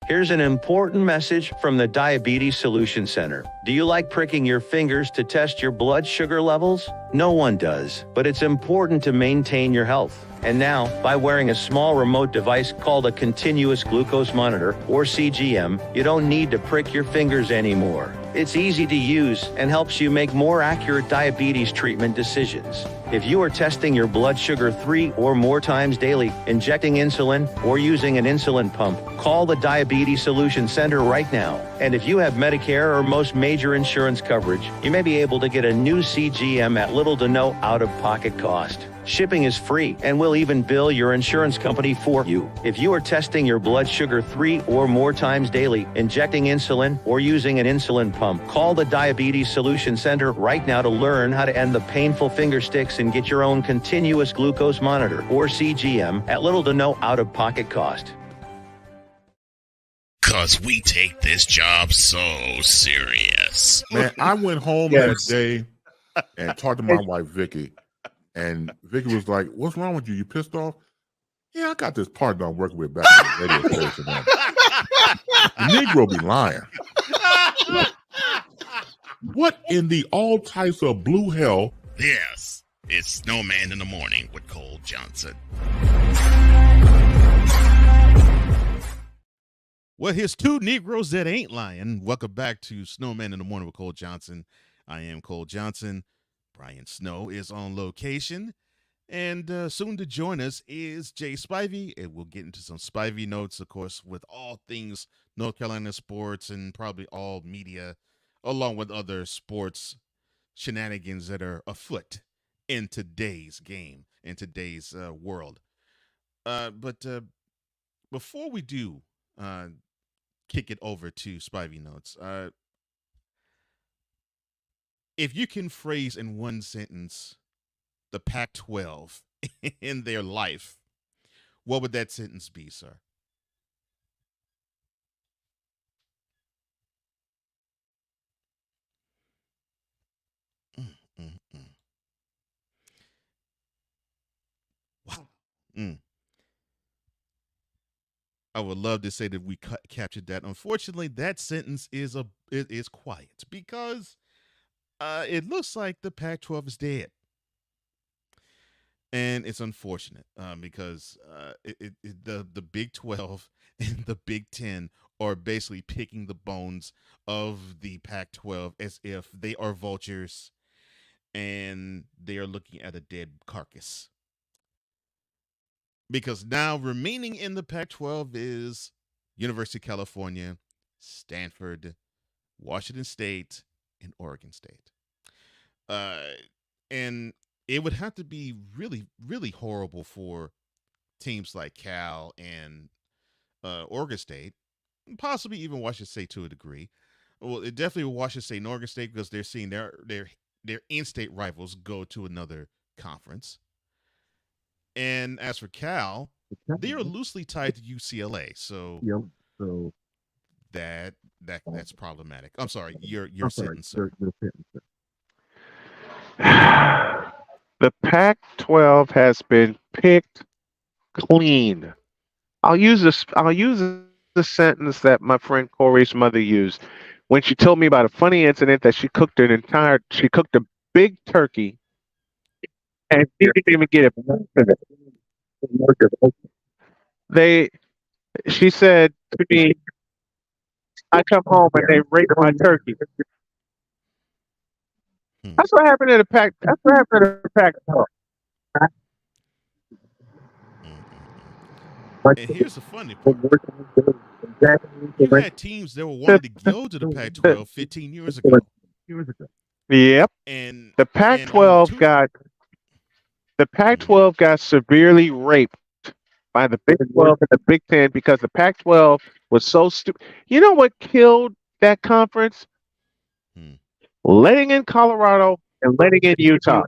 Speaker 12: Here's an important message from the Diabetes Solution Center. Do you like pricking your fingers to test your blood sugar levels? No one does, but it's important to maintain your health. And now, by wearing a small remote device called a continuous glucose monitor, or CGM, you don't need to prick your fingers anymore. It's easy to use and helps you make more accurate diabetes treatment decisions. If you are testing your blood sugar 3 or more times daily, injecting insulin, or using an insulin pump, call the Diabetes Solution Center right now. And if you have Medicare or most major insurance coverage, you may be able to get a new CGM at little to no out-of-pocket cost. Shipping is free, and we'll even bill your insurance company for you. If you are testing your blood sugar 3 or more times daily, injecting insulin, or using an insulin pump, call the Diabetes Solution Center right now to learn how to end the painful finger sticks and get your own continuous glucose monitor, or CGM, at little to no out-of-pocket cost.
Speaker 20: 'Cause we take this job so serious.
Speaker 11: Man, I went home that day and talked to my wife, Vicky. And Vicky was like, "What's wrong with you? You pissed off?" "Yeah, I got this partner I'm working with back in the radio station. The Negro be lying." What in the all types of blue hell?
Speaker 20: Yes, it's Snowman in the Morning with Cole Johnson. Well, here's two Negroes that ain't lying. Welcome back to Snowman in the Morning with Cole Johnson. I am Cole Johnson. Brian Snow is on location, and soon to join us is Jay Spivey, and we'll get into some Spivey notes, of course, with all things North Carolina sports and probably all media, along with other sports shenanigans that are afoot in today's game, in today's world. But before we do kick it over to Spivey notes, if you can phrase in one sentence the Pac-12 in their life, what would that sentence be, sir? Wow. I would love to say that we captured that. Unfortunately, that sentence is quiet because it looks like the Pac-12 is dead. And it's unfortunate because the Big 12 and the Big 10 are basically picking the bones of the Pac-12 as if they are vultures and they are looking at a dead carcass. Because now remaining in the Pac-12 is University of California, Stanford, Washington State, and Oregon State. And it would have to be really, really horrible for teams like Cal and Oregon State, possibly even Washington State to a degree. Well, it definitely Washington State and Oregon State because they're seeing their in-state rivals go to another conference. And as for Cal, they are loosely tied to UCLA, so that's problematic. I'm sorry, your sentence, sir.
Speaker 1: The Pac-12 has been picked clean. I'll use the sentence that my friend Corey's mother used when she told me about a funny incident that she cooked a big turkey and she didn't even get it. She said to me, I come home and they rape my turkey. That's what happened to the Pac. That's what happened to the Pac-12.
Speaker 20: And here's the funny part. You had teams that were wanting to go to the Pac-12 15 years ago.
Speaker 1: Yep.
Speaker 20: And
Speaker 1: the Pac-12 got severely raped by the Big 12 and the Big 10 because the Pac-12 was so stupid. You know what killed that conference? Letting in Colorado and letting in Utah.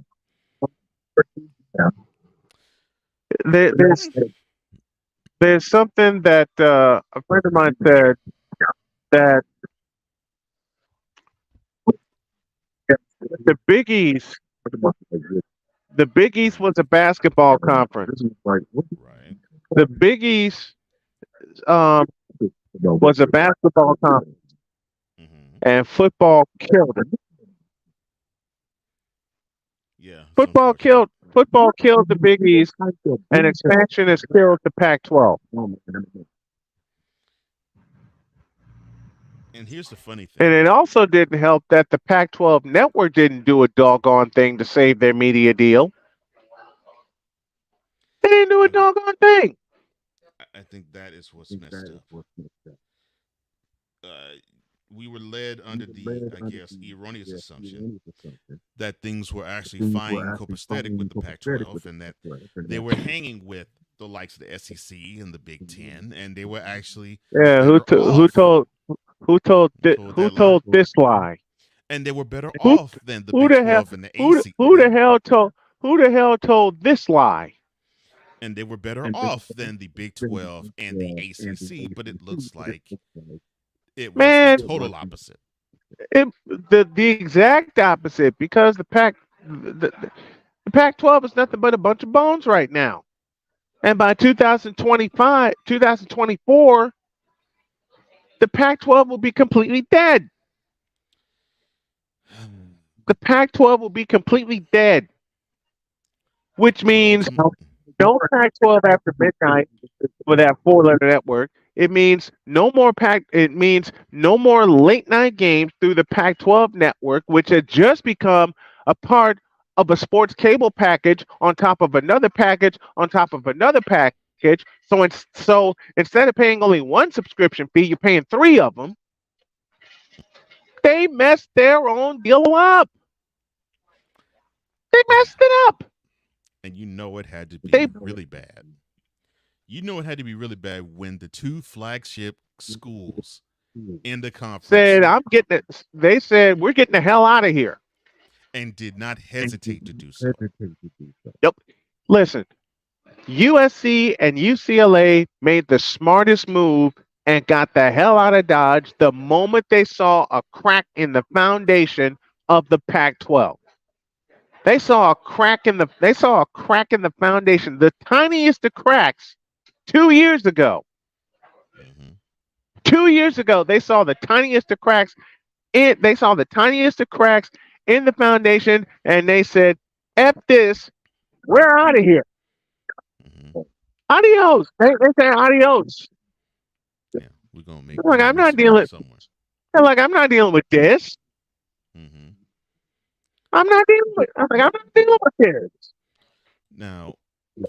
Speaker 1: There's something that a friend of mine said that the Big East was a basketball conference. The Big East was a basketball conference, and football killed it.
Speaker 20: Yeah,
Speaker 1: football killed the Big East, and expansion has killed the Pac-12.
Speaker 20: And here's the funny thing.
Speaker 1: And it also didn't help that the Pac-12 network didn't do a doggone thing to save their media deal. They didn't do a doggone thing.
Speaker 20: I think that is what's messed up. We were led under the, I guess, erroneous assumption that things were actually fine and copacetic with the Pac-12, and that they were hanging with the likes of the SEC and the Big Ten, and they were actually
Speaker 1: who told this lie?
Speaker 20: And they were better off than the Big 12 and the ACC.
Speaker 1: Who the hell told this lie?
Speaker 20: And they were better off than the Big 12 and the ACC, but it looks like it was the total opposite.
Speaker 1: The exact opposite, because the Pac-12 is nothing but a bunch of bones right now. And by 2024, the Pac-12 will be completely dead. The Pac-12 will be completely dead, which means no Pac-12 after midnight with that 4-letter network. It means no more no more late night games through the Pac-12 network, which had just become a part of a sports cable package on top of another package on top of another package. So instead of paying only one subscription fee, you're paying 3 of them. They messed their own deal up. They messed it up.
Speaker 20: And you know it had to be really bad. You know it had to be really bad when the 2 flagship schools in the conference
Speaker 1: said, they said, we're getting the hell out of here.
Speaker 20: And did not hesitate to do so.
Speaker 1: Yep. Listen, USC and UCLA made the smartest move and got the hell out of Dodge the moment they saw a crack in the foundation of the Pac-12. They saw a crack in the foundation, the tiniest of cracks 2 years ago. 2 years ago, they saw the tiniest of cracks in the foundation, and they said, F this, we're out of here. Adios. They said adios.
Speaker 20: Yeah, we're gonna make
Speaker 1: I'm not dealing with this. I'm not dealing with this.
Speaker 20: Now,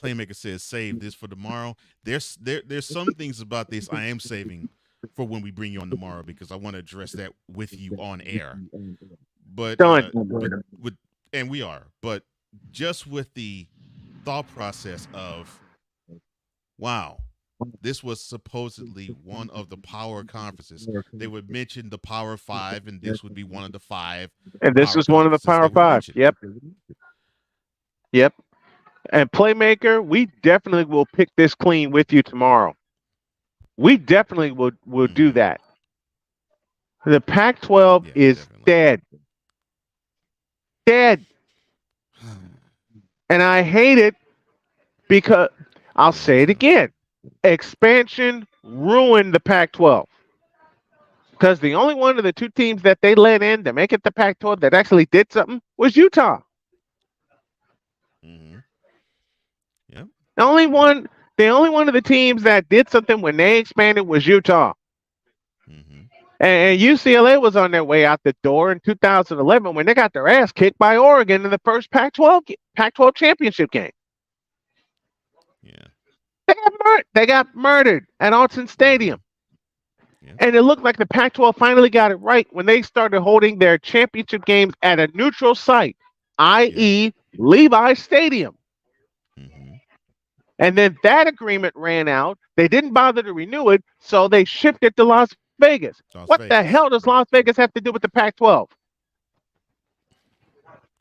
Speaker 20: Playmaker says, save this for tomorrow. There's some things about this I am saving for when we bring you on tomorrow, because I want to address that with you on air. But and we are, but just with the thought process of, wow, this was supposedly one of the power conferences. They would mention the Power 5, and this would be one of the 5.
Speaker 1: And this is one of the Power 5. Yep. And Playmaker, we definitely will pick this clean with you tomorrow. We definitely will do that. The Pac-12 is dead. Dead. And I hate it because, I'll say it again, expansion ruined the Pac-12. Because the only one of the 2 teams that they let in to make it the Pac-12 that actually did something was Utah.
Speaker 20: Yep.
Speaker 1: The only one of the teams that did something when they expanded was Utah. And UCLA was on their way out the door in 2011 when they got their ass kicked by Oregon in the first Pac-12 championship game.
Speaker 20: Yeah.
Speaker 1: They got murdered at Autzen Stadium.
Speaker 20: Yeah.
Speaker 1: And it looked like the Pac-12 finally got it right when they started holding their championship games at a neutral site, i.e. Levi Stadium.
Speaker 20: Mm-hmm.
Speaker 1: And then that agreement ran out. They didn't bother to renew it, so they shipped it to Las Vegas. What the hell does Las Vegas have to do with the Pac-12?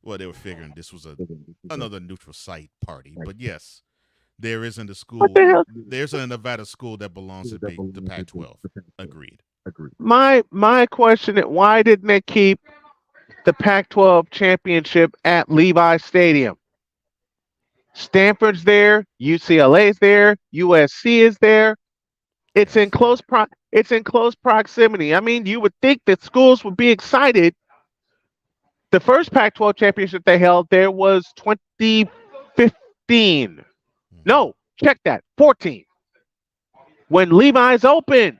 Speaker 20: Well, they were figuring this was another neutral site party, but yes, there isn't a school. There's a Nevada school that belongs to the Pac-12. Agreed.
Speaker 1: My question is, why didn't they keep the Pac-12 championship at Levi Stadium? Stanford's there, UCLA's there, USC is there. It's in close proximity. I mean, you would think that schools would be excited. The first Pac-12 championship they held there was 2015. No, check that, 14. When Levi's opened.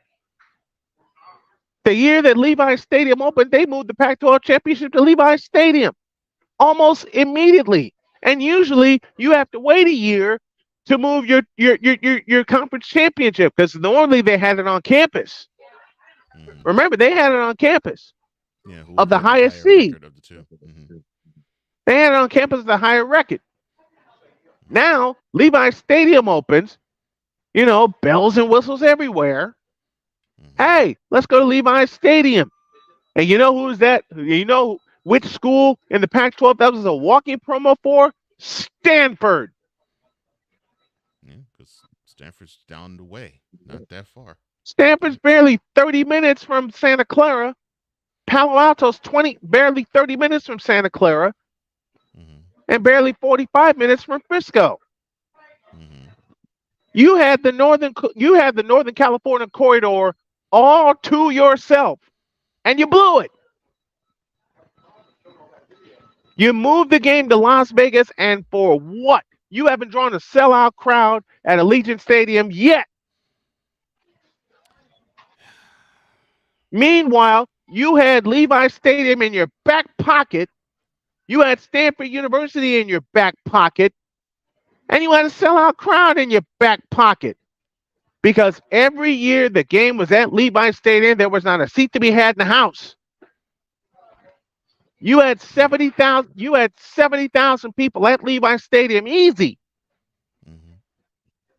Speaker 1: The year that Levi Stadium opened, they moved the Pac-12 championship to Levi Stadium almost immediately. And usually you have to wait a year to move your conference championship because normally they had it on campus. Remember, they had it on campus of the highest seed. They had it on campus of the higher record. Now, Levi Stadium opens, bells and whistles everywhere. Hey, let's go to Levi Stadium. And you know who's that? You know which school in the Pac-12 that was a walking promo for? Stanford.
Speaker 20: Yeah, because Stanford's down the way, not that far.
Speaker 1: Stanford's barely 30 minutes from Santa Clara. Palo Alto's barely 30 minutes from Santa Clara. And barely 45 minutes from Frisco. You had the Northern California corridor all to yourself, and you blew it. You moved the game to Las Vegas, and for what? You haven't drawn a sellout crowd at Allegiant Stadium yet. Meanwhile, you had Levi Stadium in your back pocket. You had Stanford University in your back pocket. And you had a sellout crowd in your back pocket. Because every year the game was at Levi Stadium, there was not a seat to be had in the house. You had 70,000. You had 70,000 people at Levi Stadium, easy,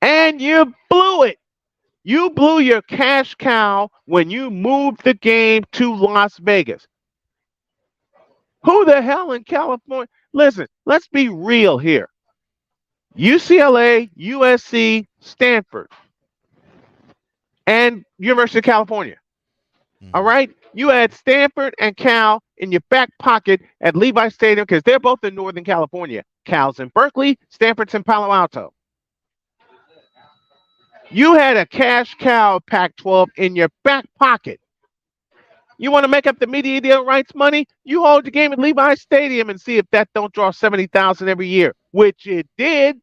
Speaker 1: and you blew it. You blew your cash cow when you moved the game to Las Vegas. Who the hell in California? Listen, let's be real here. UCLA, USC, Stanford, and University of California. All right? You had Stanford and Cal in your back pocket at Levi Stadium because they're both in Northern California. Cal's in Berkeley, Stanford's in Palo Alto. You had a cash cow Pac-12 in your back pocket. You want to make up the media deal rights money? You hold the game at Levi Stadium and see if that don't draw 70,000 every year, which it did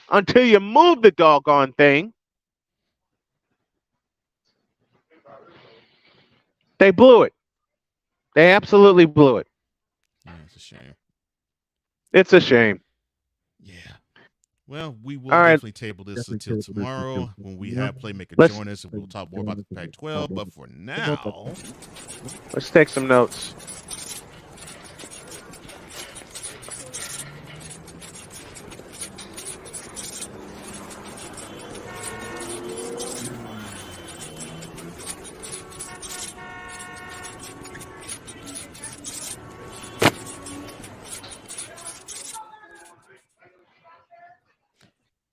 Speaker 1: until you moved the doggone thing. They blew it. They absolutely blew it.
Speaker 20: Yeah, it's a shame.
Speaker 1: It's a shame.
Speaker 20: Yeah. Well, we will definitely table this until tomorrow when we have Playmaker join us and we'll talk more about the Pac-12. But for now,
Speaker 1: let's take some notes.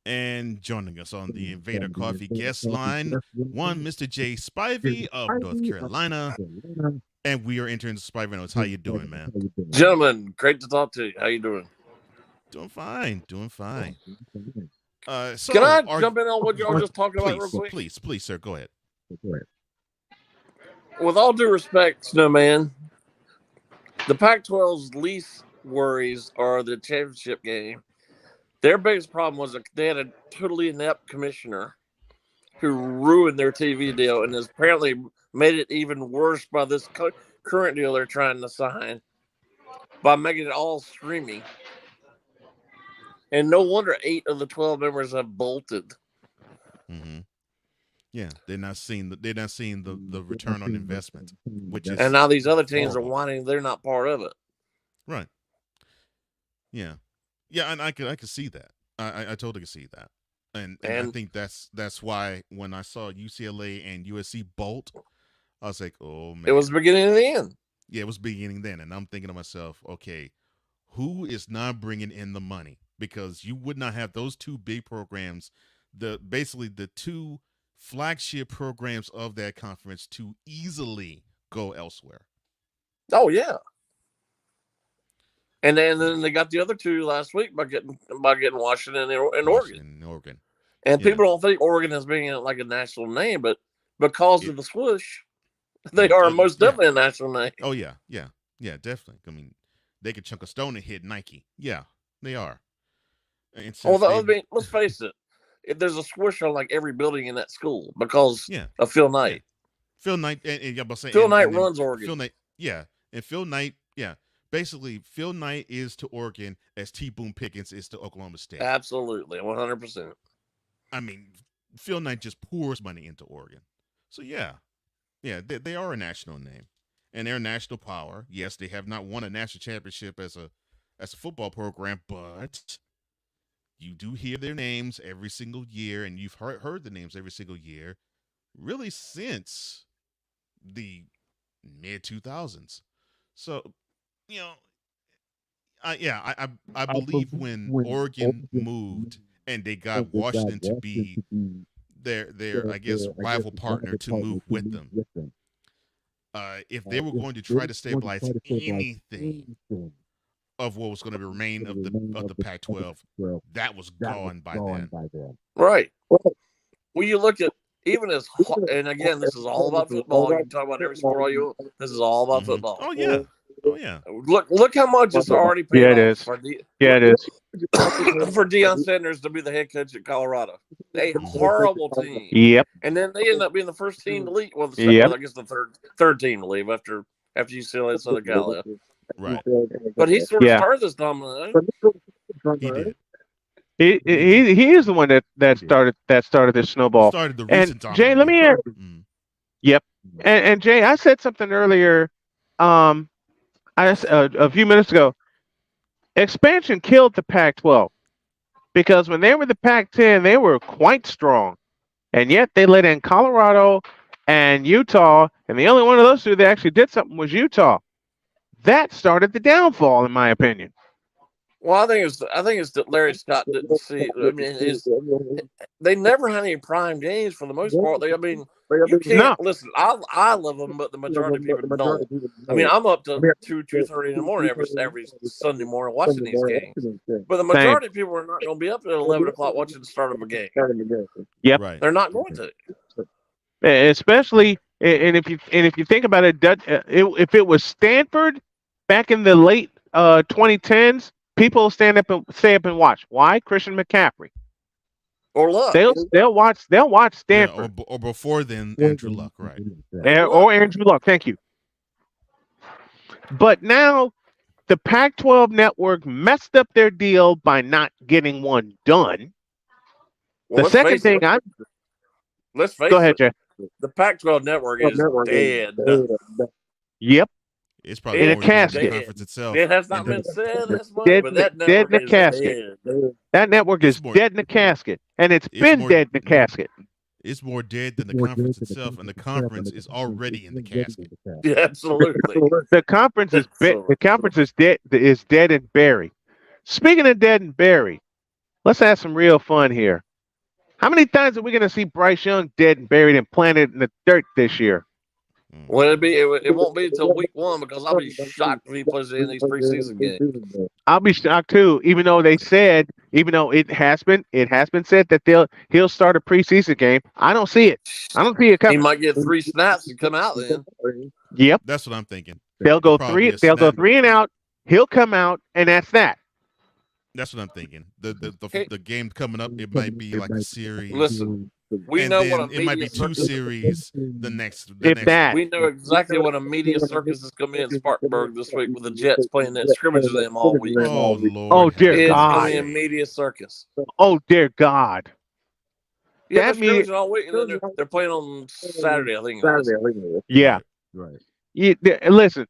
Speaker 20: And joining us on the Invader Coffee guest line, one Mr. Jay Spivey of North Carolina, and we are entering the Spivey Notes. How you doing, man?
Speaker 14: Gentlemen, great to talk to you. How you doing?
Speaker 20: Doing fine. Doing fine. So
Speaker 14: can I jump in on what y'all were just talking about real quick?
Speaker 20: Please, sir, go ahead.
Speaker 14: With all due respect, Snowman, the Pac-12's least worries are the championship game. Their biggest problem was that they had a totally inept commissioner who ruined their TV deal and is apparently made it even worse by this current deal they're trying to sign by making it all streaming. And no wonder 8 of the 12 members have bolted.
Speaker 20: Mm-hmm. Yeah, they're not seeing the return on investment, which is,
Speaker 14: and now these other teams
Speaker 20: horrible.
Speaker 14: are whining they're not part of it.
Speaker 20: Right. Yeah, and I could see that. I totally could see that, and I think that's why when I saw UCLA and USC bolt, I was like, oh man,
Speaker 14: it was the beginning of the end.
Speaker 20: Yeah, it was beginning then, and I'm thinking to myself, okay, who is not bringing in the money? Because you would not have those two big programs, basically the two flagship programs of that conference, to easily go elsewhere.
Speaker 14: Oh yeah. And then they got the other two last week by getting Washington and Oregon. And people don't think Oregon is being like a national name, but because of the swoosh, they are most definitely a national name.
Speaker 20: Oh yeah, definitely. I mean, they could chunk a stone and hit Nike. Yeah, they are.
Speaker 14: Although, I mean, let's face it, there's a swoosh on like every building in that school because of Phil Knight.
Speaker 20: Yeah. Phil Knight, and
Speaker 14: Phil Knight runs Oregon.
Speaker 20: Phil Knight, and Phil Knight, basically, Phil Knight is to Oregon as T. Boone Pickens is to Oklahoma State.
Speaker 14: Absolutely, 100%.
Speaker 20: I mean, Phil Knight just pours money into Oregon. So they are a national name, and they're a national power. Yes, they have not won a national championship as a football program, but you do hear their names every single year, and you've heard the names every single year, really since the mid-2000s. So, I believe when Oregon moved and they got Washington to be their I guess rival partner to move with them. If they were going to try to stabilize anything of what was going to remain of the Pac-12, that was gone by then.
Speaker 14: Right. Well, you look at even as, and again, this is all about football. You can talk about every sport all you want. This is all about football.
Speaker 20: Oh yeah.
Speaker 14: Look how much it's already paid off.
Speaker 1: It is. It is.
Speaker 14: For Deion Sanders to be the head coach at Colorado. A horrible team.
Speaker 1: Yep.
Speaker 14: And then they end up being the first team to leave. Well, I guess the third team to leave after UCLA and Southern Cal left.
Speaker 20: Right.
Speaker 14: But he sort of started this dominant.
Speaker 20: He did.
Speaker 1: He is the one that started this snowball.
Speaker 20: Started the
Speaker 1: and
Speaker 20: recent
Speaker 1: Jay, let me ask. Yep. And Jay, I said something earlier. A few minutes ago. Expansion killed the Pac-12 because when they were the Pac-10, they were quite strong, and yet they let in Colorado and Utah, and the only one of those two that actually did something was Utah. That started the downfall, in my opinion.
Speaker 14: Well, I think it's that Larry Scott didn't see. I mean, they never had any prime games for the most part. You can't listen. I love them, but the majority of people don't. I mean, I'm up to 2:30 in the morning every Sunday morning watching these games. But the majority of people are not going to be up at 11 o'clock watching the start of a game.
Speaker 1: Yep,
Speaker 20: right.
Speaker 14: They're not going to.
Speaker 1: Especially, and if you think about it, if it was Stanford back in the late 2010s. People stay up and watch. Why? Christian McCaffrey.
Speaker 14: Or Luck.
Speaker 1: They'll watch Stanford.
Speaker 20: Yeah, or before then, Andrew Luck, right?
Speaker 1: Or Andrew Luck. Thank you. But now the Pac-12 network messed up their deal by not getting one done.
Speaker 14: Well,
Speaker 1: the second thing
Speaker 14: let's face it.
Speaker 1: Go ahead, Jay.
Speaker 14: The Pac-12 network is dead.
Speaker 1: Yep.
Speaker 20: It's probably
Speaker 1: in a casket.
Speaker 20: The conference itself.
Speaker 14: It has not been said as much,
Speaker 1: dead,
Speaker 14: but that network
Speaker 1: dead in a
Speaker 14: is
Speaker 1: casket.
Speaker 14: Dead.
Speaker 1: That network is dead in a casket, and it's been dead in a casket.
Speaker 20: It's more dead than the conference itself, and the conference is already in the casket.
Speaker 14: Yeah, absolutely.
Speaker 1: The conference is dead and buried. Speaking of dead and buried, let's have some real fun here. How many times are we going to see Bryce Young dead and buried and planted in the dirt this year?
Speaker 14: Well, it won't be until week 1 because I'll be shocked if he plays in these preseason games.
Speaker 1: I'll be shocked too, even though it has been said that he'll start a preseason game. I don't see it. I don't see it coming.
Speaker 14: He might get 3 snaps and come out then.
Speaker 1: Yep.
Speaker 20: That's what I'm thinking.
Speaker 1: They'll go 3 and out. He'll come out, and that's that.
Speaker 20: That's what I'm thinking. The game coming up, it might be like a series.
Speaker 14: Listen, We
Speaker 20: and
Speaker 14: know
Speaker 20: then
Speaker 14: what a
Speaker 20: it might be
Speaker 14: media
Speaker 20: two
Speaker 14: circus.
Speaker 20: series the next
Speaker 14: We know exactly what a media circus is going to be in Spartanburg this week with the Jets playing that scrimmage with them all week.
Speaker 20: Oh Lord!
Speaker 1: Oh dear
Speaker 14: It's going to
Speaker 1: God!
Speaker 14: be a media circus.
Speaker 1: Oh dear God!
Speaker 14: Yeah, they're
Speaker 1: That media.
Speaker 14: scrimmaging all week, and then they're playing on Saturday. I think it is.
Speaker 1: Yeah.
Speaker 11: Right.
Speaker 1: Listen,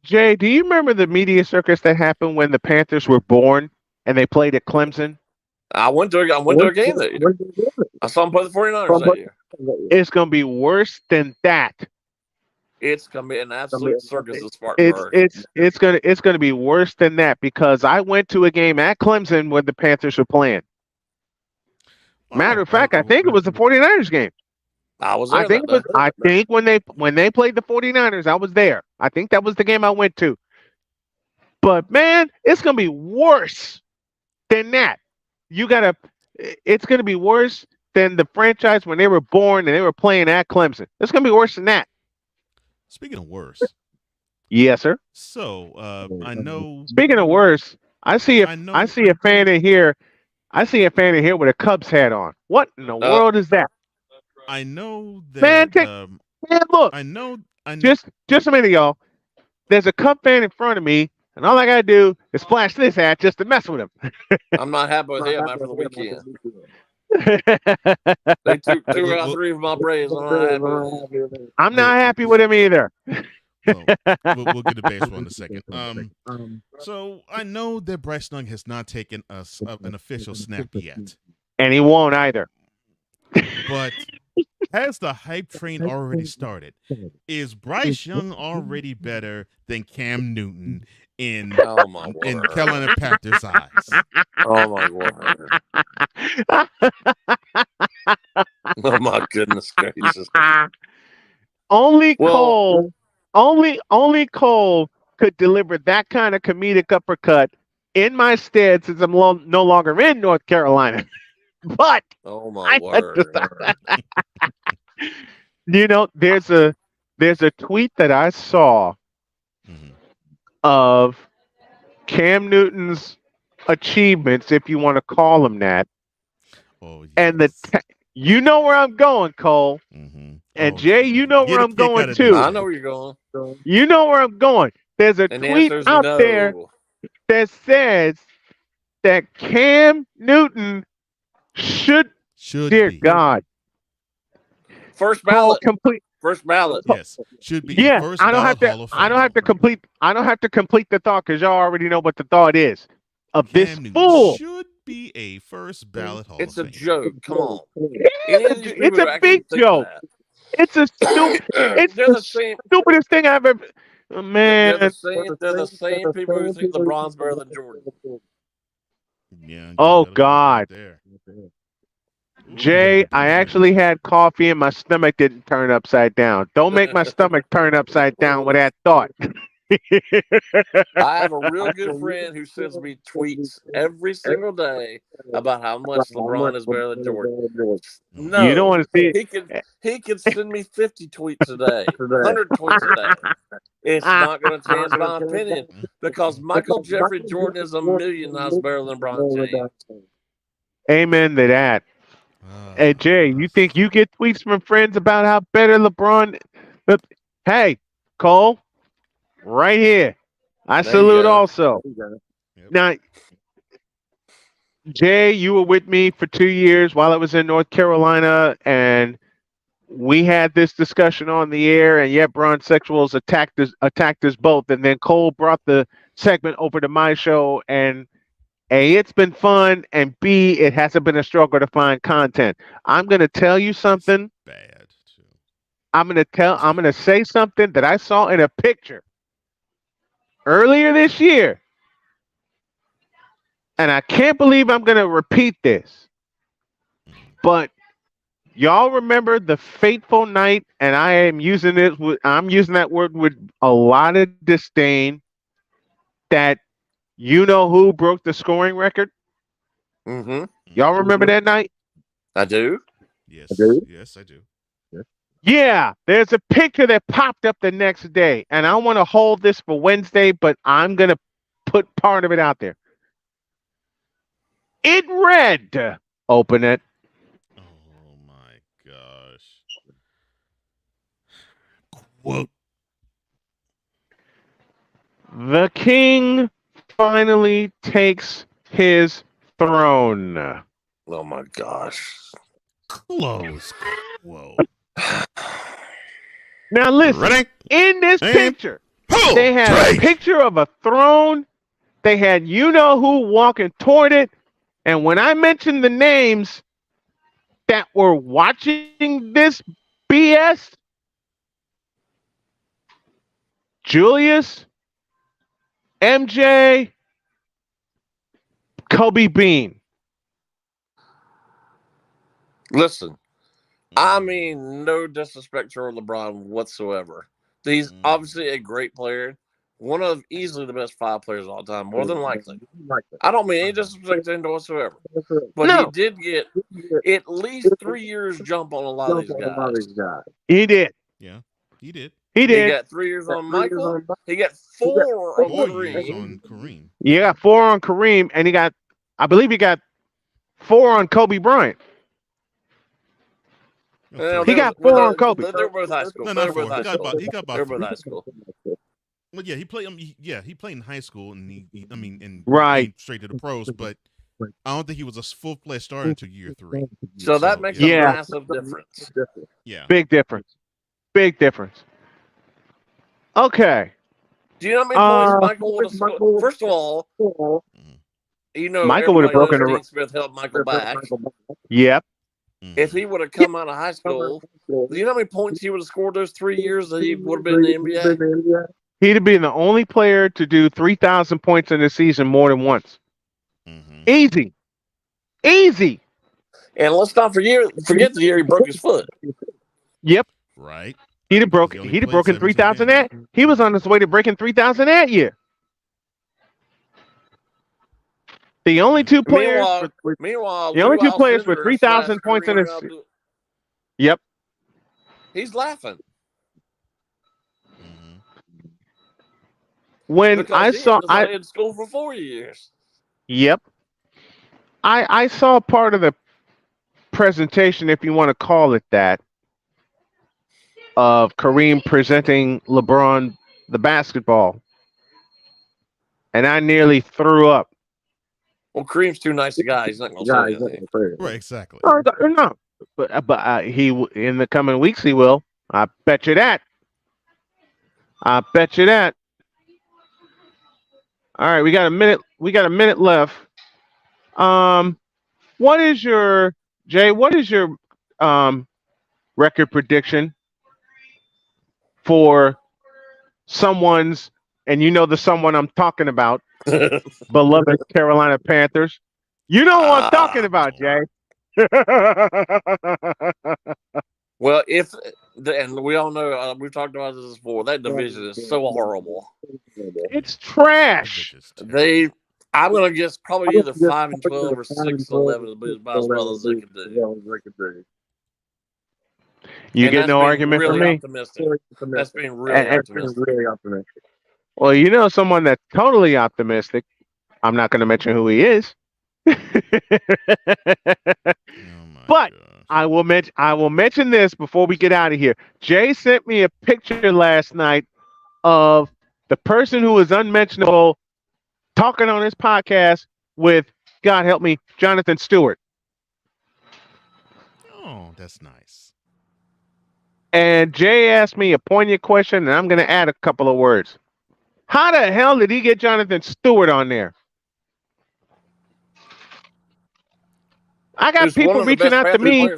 Speaker 1: Jay, do you remember the media circus that happened when the Panthers were born and they played at Clemson?
Speaker 14: I went to a game that year. I saw them play the 49ers that year.
Speaker 1: It's going to be worse than that.
Speaker 14: It's going to be an absolute circus in Spartanburg.
Speaker 1: It's going to be worse than that because I went to a game at Clemson when the Panthers were playing. Matter of fact, I think it was the 49ers game.
Speaker 14: I was there.
Speaker 1: I think when they played the 49ers, I was there. I think that was the game I went to. But man, it's going to be worse than that. It's going to be worse than the franchise when they were born and they were playing at Clemson. It's going to be worse than that.
Speaker 20: Speaking of worse.
Speaker 1: Yes, sir.
Speaker 20: So, I know.
Speaker 1: Speaking of worse, I see a fan in here. I see a fan in here with a Cubs hat on. What in the world is that?
Speaker 20: I know that.
Speaker 1: Man, look.
Speaker 20: I know.
Speaker 1: Just a minute, y'all. There's a Cub fan in front of me, and all I gotta do is splash this hat just to mess with him.
Speaker 14: I'm not happy with him after the weekend. They took 2 out of 3 of my Braves.
Speaker 1: I'm not happy with him either.
Speaker 20: We'll get to baseball in a second. So I know that Bryce Young has not taken an official snap yet,
Speaker 1: and he won't either.
Speaker 20: But has the hype train already started? Is Bryce Young already better than Cam Newton in Carolina Panthers' eyes?
Speaker 14: Oh my word! Oh my goodness gracious!
Speaker 1: Only Cole could deliver that kind of comedic uppercut in my stead since I'm no longer in North Carolina. But
Speaker 14: oh my word!
Speaker 1: There's a tweet that I saw of Cam Newton's achievements, if you want to call them that.
Speaker 20: Oh, yes.
Speaker 1: And you know where I'm going, Cole. And Jay, you know where I'm going too.
Speaker 14: I know where you're going.
Speaker 1: You know where I'm going. There's a tweet out there that says that Cam Newton should dear
Speaker 20: be.
Speaker 1: God.
Speaker 14: First ballot.
Speaker 1: First
Speaker 14: ballot.
Speaker 20: Yes. Should be.
Speaker 1: Yeah.
Speaker 20: First
Speaker 1: I don't have
Speaker 20: Hall of Fame.
Speaker 1: I don't have to complete the thought because y'all already know what the thought is of
Speaker 20: Cam
Speaker 1: this
Speaker 20: Newton
Speaker 1: fool.
Speaker 20: Should be a first ballot Hall
Speaker 14: It's
Speaker 20: of
Speaker 14: a
Speaker 20: Fame.
Speaker 14: joke. Come on.
Speaker 1: It's a big joke. It's a the stupidest thing I've ever. Man,
Speaker 14: they're the same people who think LeBron's better than Jordan.
Speaker 20: Yeah.
Speaker 1: Oh God. Jay, I actually had coffee and my stomach didn't turn upside down. Don't make my stomach turn upside down with that thought.
Speaker 14: I have a real good friend who sends me tweets every single day about how much LeBron is better than Jordan. No,
Speaker 1: you don't want to see it.
Speaker 14: He can send me 50 tweets a day, 100 tweets a day. It's not going to change my opinion because Michael Jeffrey Jordan is a million times better than LeBron James.
Speaker 1: Amen to that. Hey Jay, you think you get tweets from friends about how better LeBron? Hey, Cole. Right here. I salute also. Now, Jay, you were with me for 2 years while I was in North Carolina, and we had this discussion on the air, and yet Bronsexuals attacked us both, and then Cole brought the segment over to my show, and A, it's been fun, and B, it hasn't been a struggle to find content. I'm going to tell you something.
Speaker 20: Bad. Too.
Speaker 1: I'm going to say something that I saw in a picture earlier this year, and I can't believe I'm going to repeat this, but y'all remember the fateful night, and I'm using that word with a lot of disdain, that you know who broke the scoring record?
Speaker 14: Mm-hmm.
Speaker 1: Y'all remember that night?
Speaker 14: I do.
Speaker 20: Yes. Yes, I do.
Speaker 1: Yeah, there's a picture that popped up the next day, and I want to hold this for Wednesday, but I'm going to put part of it out there. It read, open it.
Speaker 20: Oh, my Whoa.
Speaker 1: The king finally takes his throne.
Speaker 14: Oh my gosh.
Speaker 20: Close. Whoa.
Speaker 1: Now listen, in this picture, they had a picture of a throne. They had you-know-who walking toward it. And when I mentioned the names that were watching this BS, Julius, MJ, Kobe Bean.
Speaker 14: Listen, I mean, no disrespect to LeBron whatsoever. He's obviously a great player, one of easily the best 5 players of all time, more than likely. I don't mean any disrespect to him whatsoever, but he did get at least 3 years jump on a lot of these guys.
Speaker 1: He did.
Speaker 20: Yeah, he did.
Speaker 1: He did.
Speaker 14: He got 3 years on Michael. He got 4 on
Speaker 20: Kareem.
Speaker 1: Yeah, got 4 on Kareem, and I believe he got 4 on Kobe Bryant. He got 4 on Kobe.
Speaker 14: They're both high school.
Speaker 20: No, not 4. He got about 3.
Speaker 14: High school.
Speaker 20: Well, yeah, he played. He played in high school, and and
Speaker 1: right
Speaker 20: went straight to the pros. But I don't think he was a full-fledged starter until year 3.
Speaker 14: So that makes a massive difference.
Speaker 20: Yeah,
Speaker 1: big difference. Big difference. Okay.
Speaker 14: Do you know how many points Michael would have scored? First of all,
Speaker 1: Michael would have broken
Speaker 14: Dean Smith held Michael back.
Speaker 1: Yep.
Speaker 14: If he would have come out of high school, do you know how many points he would have scored those 3 years that he would have been in the NBA?
Speaker 1: He'd have been the only player to do 3,000 points in a season more than once. Easy. Easy.
Speaker 14: And let's not forget the year he broke his foot.
Speaker 1: Yep.
Speaker 20: Right.
Speaker 1: He'd have broken 3,000 that. He was on his way to breaking 3,000 that year. The only 2 players.
Speaker 14: Meanwhile,
Speaker 1: the only 2 players with 3,000 points in his. Yep.
Speaker 14: He's laughing.
Speaker 1: When I
Speaker 14: in school for 4 years.
Speaker 1: Yep. I saw part of the presentation, if you want to call it that, of Kareem presenting LeBron the basketball, and I nearly threw up.
Speaker 14: Well, Kareem's too nice a guy. He's not going to say anything.
Speaker 20: Right, exactly.
Speaker 1: No, but he in the coming weeks he will. I bet you that. I bet you that. All right, we got a minute. We got a minute left. What is your record prediction for someone's, and you know the someone I'm talking about, beloved Carolina Panthers? You know what I'm talking about, Jay.
Speaker 14: Well, and we all know, we've talked about this before, that division is so horrible.
Speaker 1: It's trash.
Speaker 14: I'm going to guess probably either 5-12 or 6-11 is about as well as they can do.
Speaker 1: You get no argument from me?
Speaker 14: That's being really optimistic.
Speaker 1: Well, you know someone that's totally optimistic. I'm not going to mention who he is. But I will mention this before we get out of here. Jay sent me a picture last night of the person who is unmentionable talking on his podcast with, God help me, Jonathan Stewart.
Speaker 20: Oh, that's nice.
Speaker 1: And Jay asked me a poignant question, and I'm going to add a couple of words. How the hell did he get Jonathan Stewart on there? I got people reaching out to me.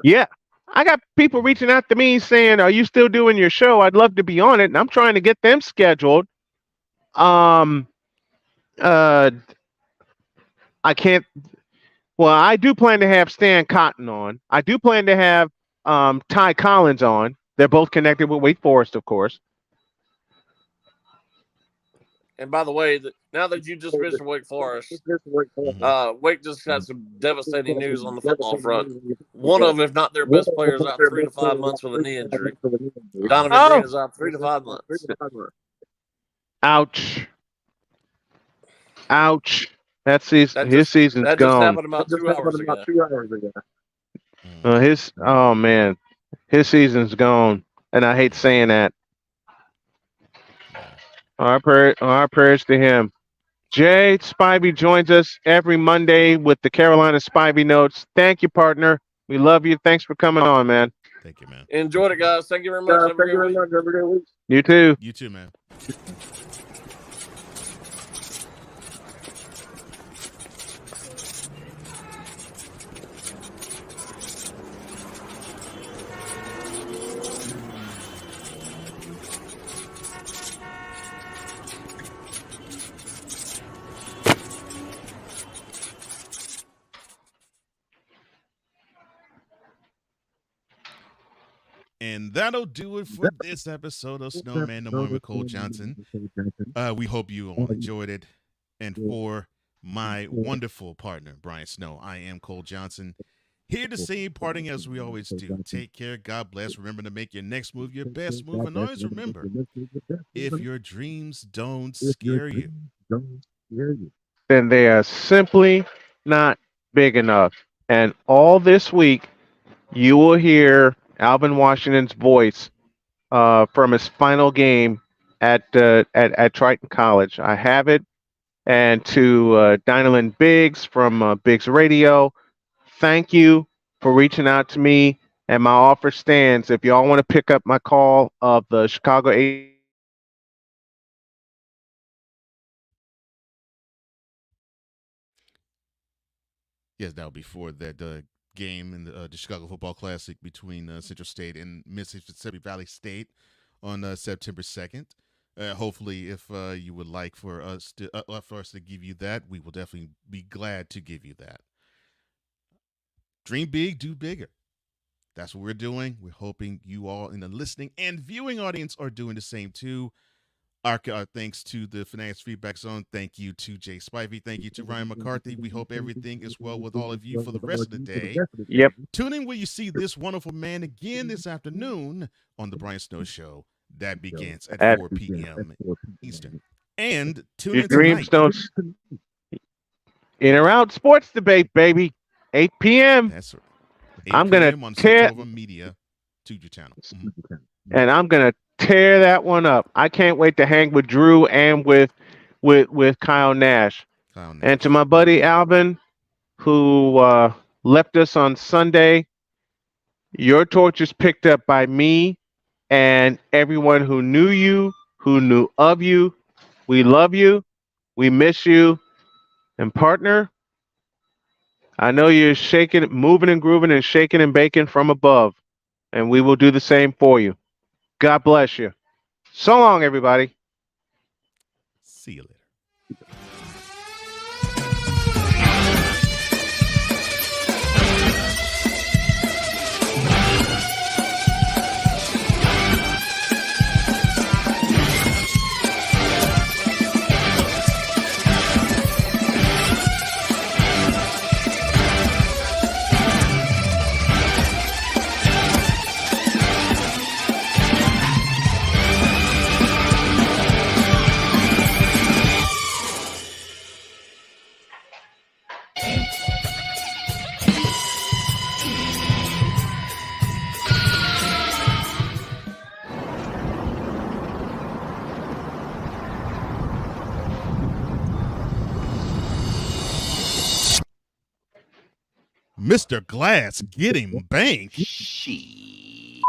Speaker 1: Yeah. I got people reaching out to me saying, are you still doing your show? I'd love to be on it. And I'm trying to get them scheduled. I can't. Well, I do plan to have Stan Cotton on. I do plan to have Ty Collins on. They're both connected with Wake Forest, of course.
Speaker 14: And by the way, now that you just mentioned Wake Forest, Wake just got some devastating news on the football front. One of, if not their best players, out 3 to 5 months with a knee injury. Donovan Green is out 3 to 5 months.
Speaker 1: Ouch. Ouch. His season's
Speaker 14: that
Speaker 1: gone.
Speaker 14: That just happened about 2 hours ago.
Speaker 1: Oh man, his season's gone. and I hate saying that. Our prayers to him. Jay Spivey joins us every Monday with the Carolina Spivey Notes. Thank you, partner. We love you. Thanks for coming on, man.
Speaker 20: Thank you, man.
Speaker 14: Enjoyed it, guys. Thank you very much. Have a good week.
Speaker 1: You too.
Speaker 20: You too, man. And that'll do it for this episode of Snowman the Morning with Cole Johnson. We hope you all enjoyed it. And for my wonderful partner, Brian Snow, I am Cole Johnson. Here to say parting as we always do. Take care. God bless. Remember to make your next move your best move. And always remember, if your dreams don't scare you,
Speaker 1: then they are simply not big enough. And all this week, you will hear Alvin Washington's voice from his final game at Triton College. I have it. And to Dynalyn Biggs from Biggs Radio, thank you for reaching out to me. And my offer stands. If y'all want to pick up my call of the Chicago 8.
Speaker 20: Yes, that'll be for that game in the Chicago Football Classic between Central State and Mississippi Valley State on September 2nd. Hopefully, if you would like for us to give you that, we will definitely be glad to give you that. Dream big, do bigger. That's what we're doing. We're hoping you all in the listening and viewing audience are doing the same too. Our thanks to the Fanatics Feedback Zone. Thank you to Jay Spivey. Thank you to Ryan McCarthy. We hope everything is well with all of you for the rest of the day.
Speaker 1: Yep.
Speaker 20: Tune in where you see this wonderful man again this afternoon on the Brian Snow Show. That begins at 4 p.m. Eastern. And tune
Speaker 1: Your
Speaker 20: in
Speaker 1: dreams
Speaker 20: tonight.
Speaker 1: don't. In or out sports debate, baby. 8 p.m.
Speaker 20: That's right.
Speaker 1: I'm gonna
Speaker 20: on
Speaker 1: tear
Speaker 20: Media Tuesday channel.
Speaker 1: and I'm gonna tear that one up. I can't wait to hang with Drew and with Kyle Nash. And to my buddy Alvin, who left us on Sunday, your torch is picked up by me and everyone who knew you, who knew of you. We love you. We miss you. And partner, I know you're shaking, moving and grooving and shaking and baking from above. And we will do the same for you. God bless you. So long, everybody.
Speaker 20: See you later. Mr. Glass getting banked.
Speaker 19: She.